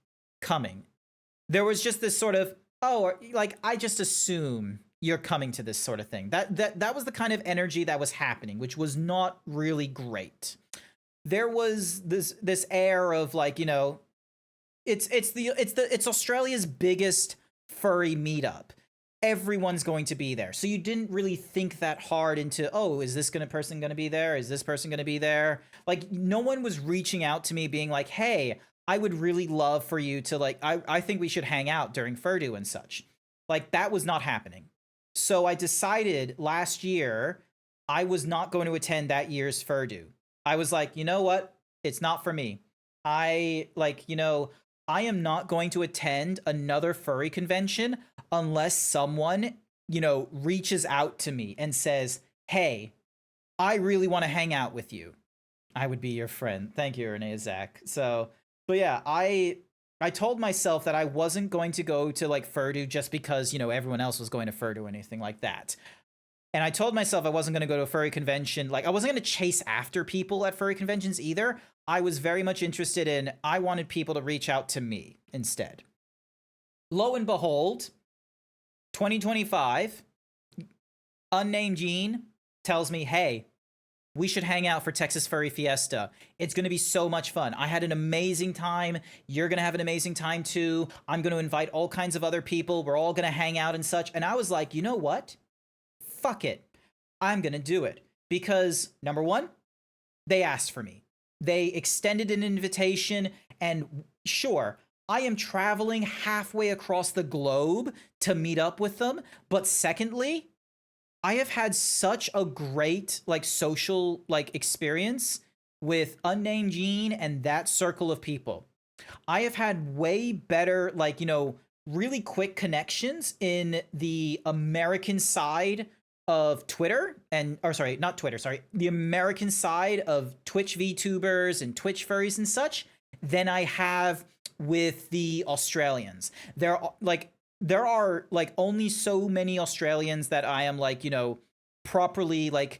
coming. There was just this sort of, oh, like, I just assume you're coming to this sort of thing. That was the kind of energy that was happening, which was not really great. There was this air of like, it's Australia's biggest furry meetup. Everyone's going to be there. So you didn't really think that hard into, oh, is this person going to be there? Is this person going to be there? Like, no one was reaching out to me being like, hey, I would really love for you to, like, I think we should hang out during Furdu and such. Like, that was not happening. So I decided last year I was not going to attend that year's Furdu. I was like, you know what? It's not for me. I am not going to attend another furry convention unless someone, reaches out to me and says, hey, I really want to hang out with you. I would be your friend. Thank you, Renee Zach. So, but yeah, I told myself that I wasn't going to go to like Furdu just because, everyone else was going to Furdu or anything like that. And I told myself I wasn't going to go to a furry convention. Like, I wasn't going to chase after people at furry conventions either. I was very much interested in, I wanted people to reach out to me instead. Lo and behold, 2025, unnamed Gene tells me, hey, we should hang out for Texas Furry Fiesta. It's going to be so much fun. I had an amazing time. You're going to have an amazing time too. I'm going to invite all kinds of other people. We're all going to hang out and such. And I was like, you know what? Fuck it. I'm going to do it. Because, number one, they asked for me. They extended an invitation, and sure, I am traveling halfway across the globe to meet up with them. But secondly, I have had such a great, like, social, like, experience with Unnamed Gene and that circle of people. I have had way better, like, really quick connections in the American side of Twitter the American side of Twitch VTubers and Twitch furries and such than I have with the Australians. There are like only so many Australians that I am like, properly like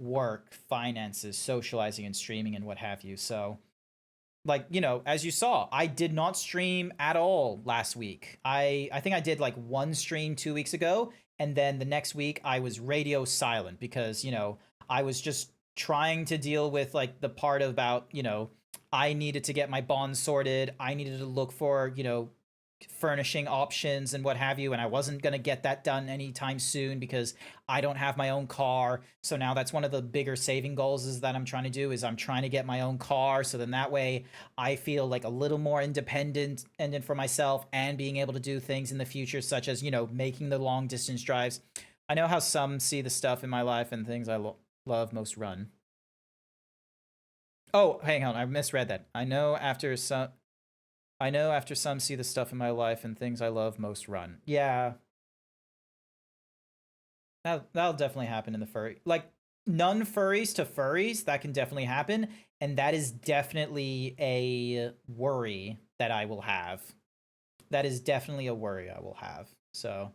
work, finances, socializing, and streaming, and what have you. So, like, as you saw, I did not stream at all last week. I think I did like one stream 2 weeks ago, and then the next week I was radio silent because, I was just trying to deal with like the part about, I needed to get my bonds sorted. I needed to look for, furnishing options and what have you, and I wasn't going to get that done anytime soon because I don't have my own car. So now that's one of the bigger saving goals is that I'm trying to do is I'm trying to get my own car, so then that way I feel like a little more independent for myself and being able to do things in the future, such as making the long distance drives. I know how some see the stuff in my life and things I love most run. Oh, hang on, I misread that. I know after some see the stuff in my life and things I love most run. Yeah. That'll definitely happen in the furry. Like, non-furries to furries, that can definitely happen. And that is definitely a worry that I will have. That is definitely a worry I will have. So,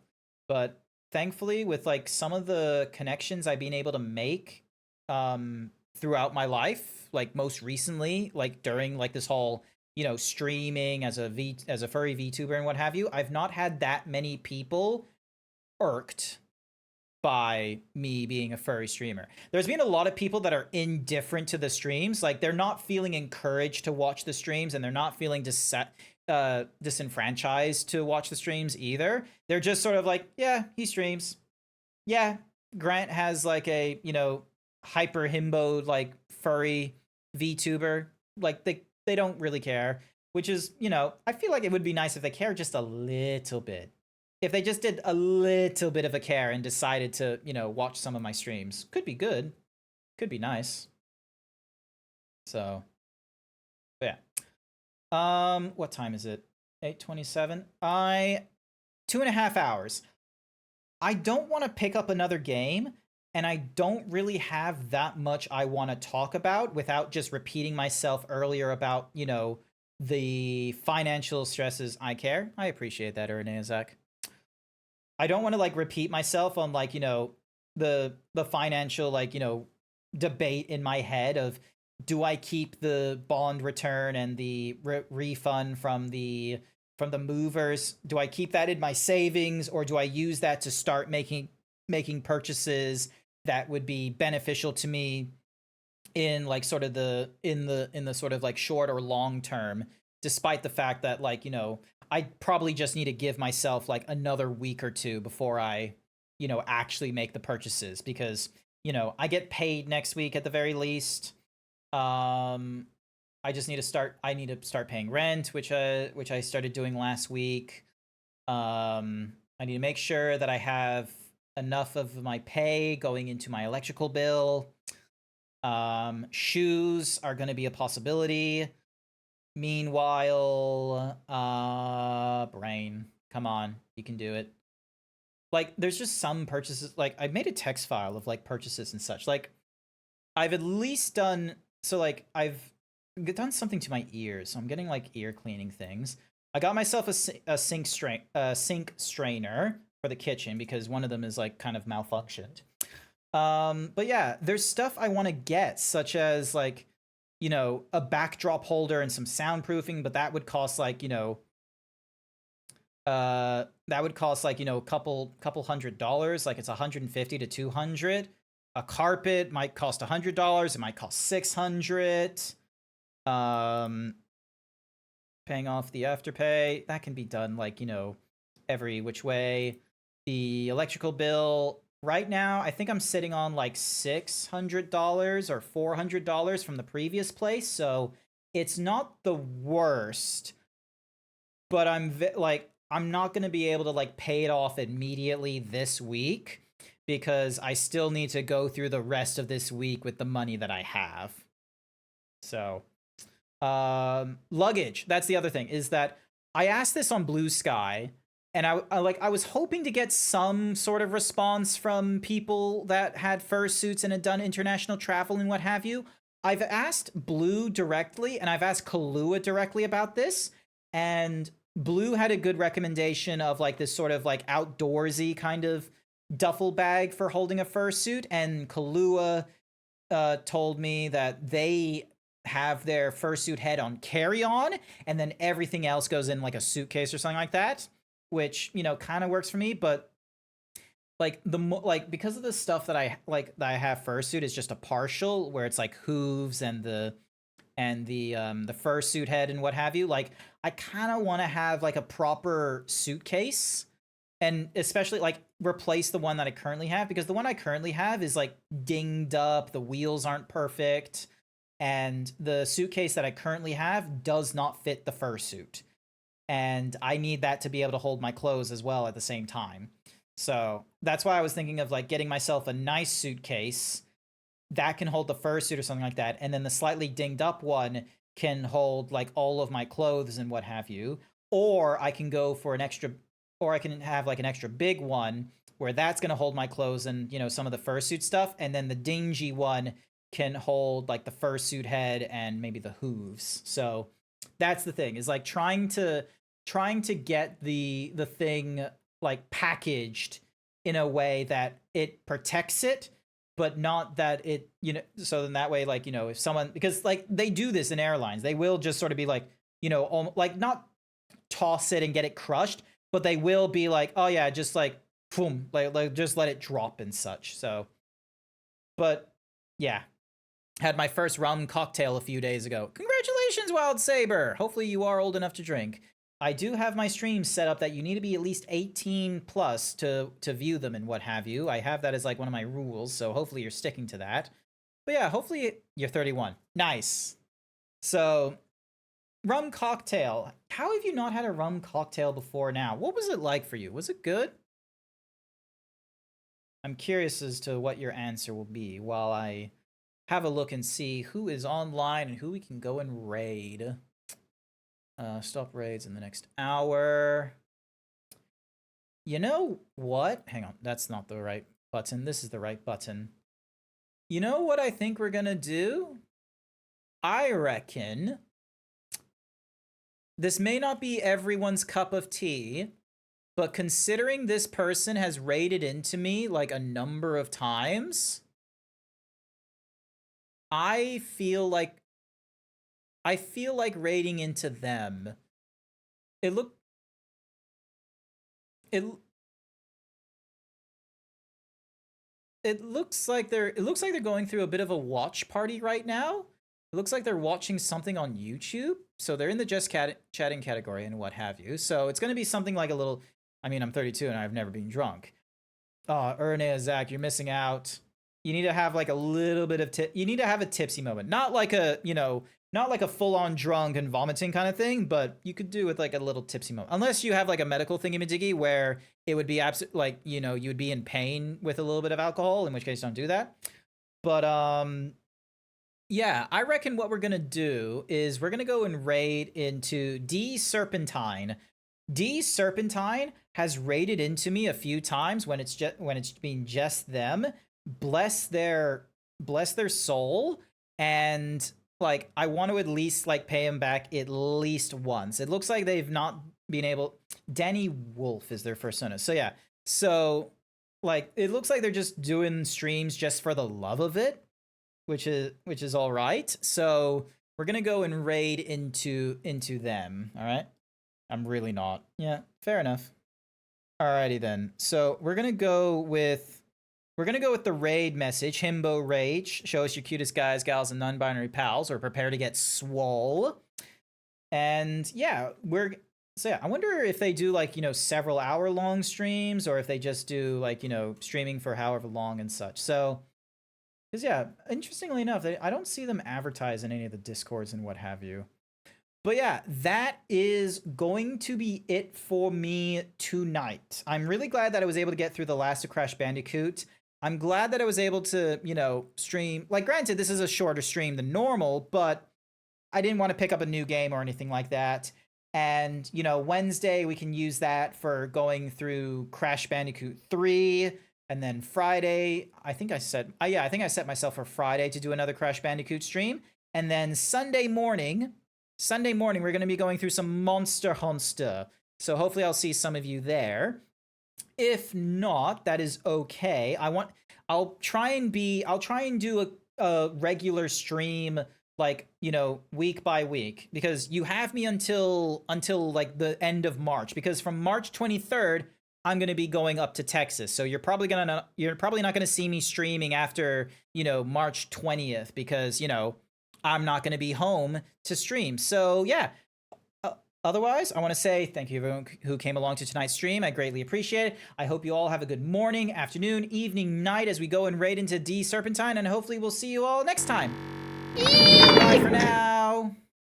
but thankfully, with like some of the connections I've been able to make throughout my life, like most recently, like during like this whole streaming as a furry VTuber and what have you, I've not had that many people irked by me being a furry streamer. There's been a lot of people that are indifferent to the streams, like they're not feeling encouraged to watch the streams, and they're not feeling disenfranchised to watch the streams either. They're just sort of like, yeah, he streams. Yeah, Grant has like a hyper himbo like furry VTuber. Like they don't really care, which is, I feel like it would be nice if they care just a little bit. If they just did a little bit of a care and decided to, watch some of my streams. Could be good. Could be nice. So, but yeah. What time is it? 8:27. 2.5 hours. I don't want to pick up another game, and I don't really have that much I want to talk about without just repeating myself earlier about, the financial stresses I care. I appreciate that, Erneazak. I don't want to like repeat myself on like, the financial like, debate in my head of, do I keep the bond return and the refund from the movers? Do I keep that in my savings, or do I use that to start making purchases that would be beneficial to me in like sort of in the sort of like short or long term, despite the fact that like, I probably just need to give myself like another week or two before I, actually make the purchases, because, I get paid next week at the very least. I need to start paying rent, which I started doing last week. I need to make sure that I have enough of my pay going into my electrical bill. Shoes are going to be a possibility. Meanwhile, brain, come on, you can do it. Like, there's just some purchases. Like, I made a text file of like purchases and such. Like, I've at least done, so like I've done something to my ears, so I'm getting like ear cleaning things. I got myself a sink strainer for the kitchen because one of them is like kind of malfunctioned. But yeah, there's stuff I want to get, such as like, a backdrop holder and some soundproofing, but that would cost like, a couple $100s, like it's $150 to $200. A carpet might cost $100. It might cost $600. Paying off the afterpay, that can be done like, every which way. The electrical bill, right now, I think I'm sitting on like $600 or $400 from the previous place, so it's not the worst. But I'm not going to be able to like pay it off immediately this week, because I still need to go through the rest of this week with the money that I have. So, luggage. That's the other thing, is that I asked this on Blue Sky, and I was hoping to get some sort of response from people that had fursuits and had done international travel and what have you. I've asked Blue directly, and I've asked Kahlua directly about this, and Blue had a good recommendation of like this sort of like outdoorsy kind of duffel bag for holding a fursuit, and Kahlua told me that they have their fursuit head on carry-on, and then everything else goes in like a suitcase or something like that, which, you know, kind of works for me. But like because of the stuff that I have fursuit is just a partial, where it's like hooves and the fursuit head and what have you. Like, I kind of want to have like a proper suitcase, and especially like replace the one that I currently have, because the one I currently have is like dinged up, the wheels aren't perfect, and the suitcase that I currently have does not fit the fursuit. And I need that to be able to hold my clothes as well at the same time. So that's why I was thinking of like getting myself a nice suitcase that can hold the fursuit or something like that, and then the slightly dinged up one can hold like all of my clothes and what have you. Or I can go for an extra, or I can have like an extra big one where that's going to hold my clothes and, you know, some of the fursuit stuff, and then the dingy one can hold like the fursuit head and maybe the hooves. So that's the thing, is like trying to get the thing like packaged in a way that it protects it, but not that it, you know, so then that way, like, you know, if someone, because like they do this in airlines, they will just sort of be like, you know, like not toss it and get it crushed, but they will be like, oh yeah, just like boom, like just let it drop and such. So, but yeah, had my first rum cocktail a few days ago. Congratulations, Wild Saber. Hopefully you are old enough to drink. I do have my streams set up that you need to be at least 18 plus to view them and what have you. I have that as like one of my rules, so hopefully you're sticking to that. But yeah, hopefully you're 31. Nice. So, rum cocktail. How have you not had a rum cocktail before now? What was it like for you? Was it good? I'm curious as to what your answer will be while I have a look and see who is online and who we can go and raid. Stop raids in the next hour. You know what? Hang on, that's not the right button. This is the right button. You know what I think we're gonna do? I reckon this may not be everyone's cup of tea, but considering this person has raided into me like a number of times, I feel like raiding into them. It looks like they're going through a bit of a watch party right now. It looks like they're watching something on YouTube. So they're in the just chatting category and what have you. So it's going to be something like a little, I mean, I'm 32 and I've never been drunk. Oh, Ernea, Zach, you're missing out. You need to have like a little bit of you need to have a tipsy moment. Not like a, you know, not like a full-on drunk and vomiting kind of thing, but you could do with like a little tipsy moment. Unless you have like a medical thingy-majiggy where it would be like, you know, you would be in pain with a little bit of alcohol, in which case don't do that. But yeah, I reckon what we're gonna do is we're gonna go and raid into D Serpentine. D Serpentine has raided into me a few times when it's been just them. Bless their soul, and like I want to at least like pay him back at least once. It looks like they've not been able. Danny Wolf is their persona. So yeah. So like it looks like they're just doing streams just for the love of it, which is all right. So we're going to go and raid into them, all right? I'm really not. Yeah, fair enough. Alrighty then. So we're going to go with the raid message, Himbo Rage. Show us your cutest guys, gals, and non-binary pals, or prepare to get swole. And yeah, I wonder if they do like, you know, several hour long streams, or if they just do like, you know, streaming for however long and such. So, because yeah, interestingly enough, I don't see them advertise in any of the Discords and what have you. But yeah, that is going to be it for me tonight. I'm really glad that I was able to get through the last of Crash Bandicoot. I'm glad that I was able to, you know, stream. Like, granted, this is a shorter stream than normal, but I didn't want to pick up a new game or anything like that. And, you know, Wednesday, we can use that for going through Crash Bandicoot 3. And then Friday, I think I set myself for Friday to do another Crash Bandicoot stream. And then Sunday morning, we're going to be going through some Monster Hunter. So hopefully I'll see some of you there. If not, that is okay. I'll try and do a regular stream, like, you know, week by week, because you have me until like the end of March, because from March 23rd I'm going to be going up to Texas. So you're probably not going to see me streaming after, you know, March 20th, because, you know, I'm not going to be home to stream. So yeah. Otherwise, I want to say thank you everyone who came along to tonight's stream. I greatly appreciate it. I hope you all have a good morning, afternoon, evening, night as we go and raid into D Serpentine, and hopefully we'll see you all next time. Bye for now.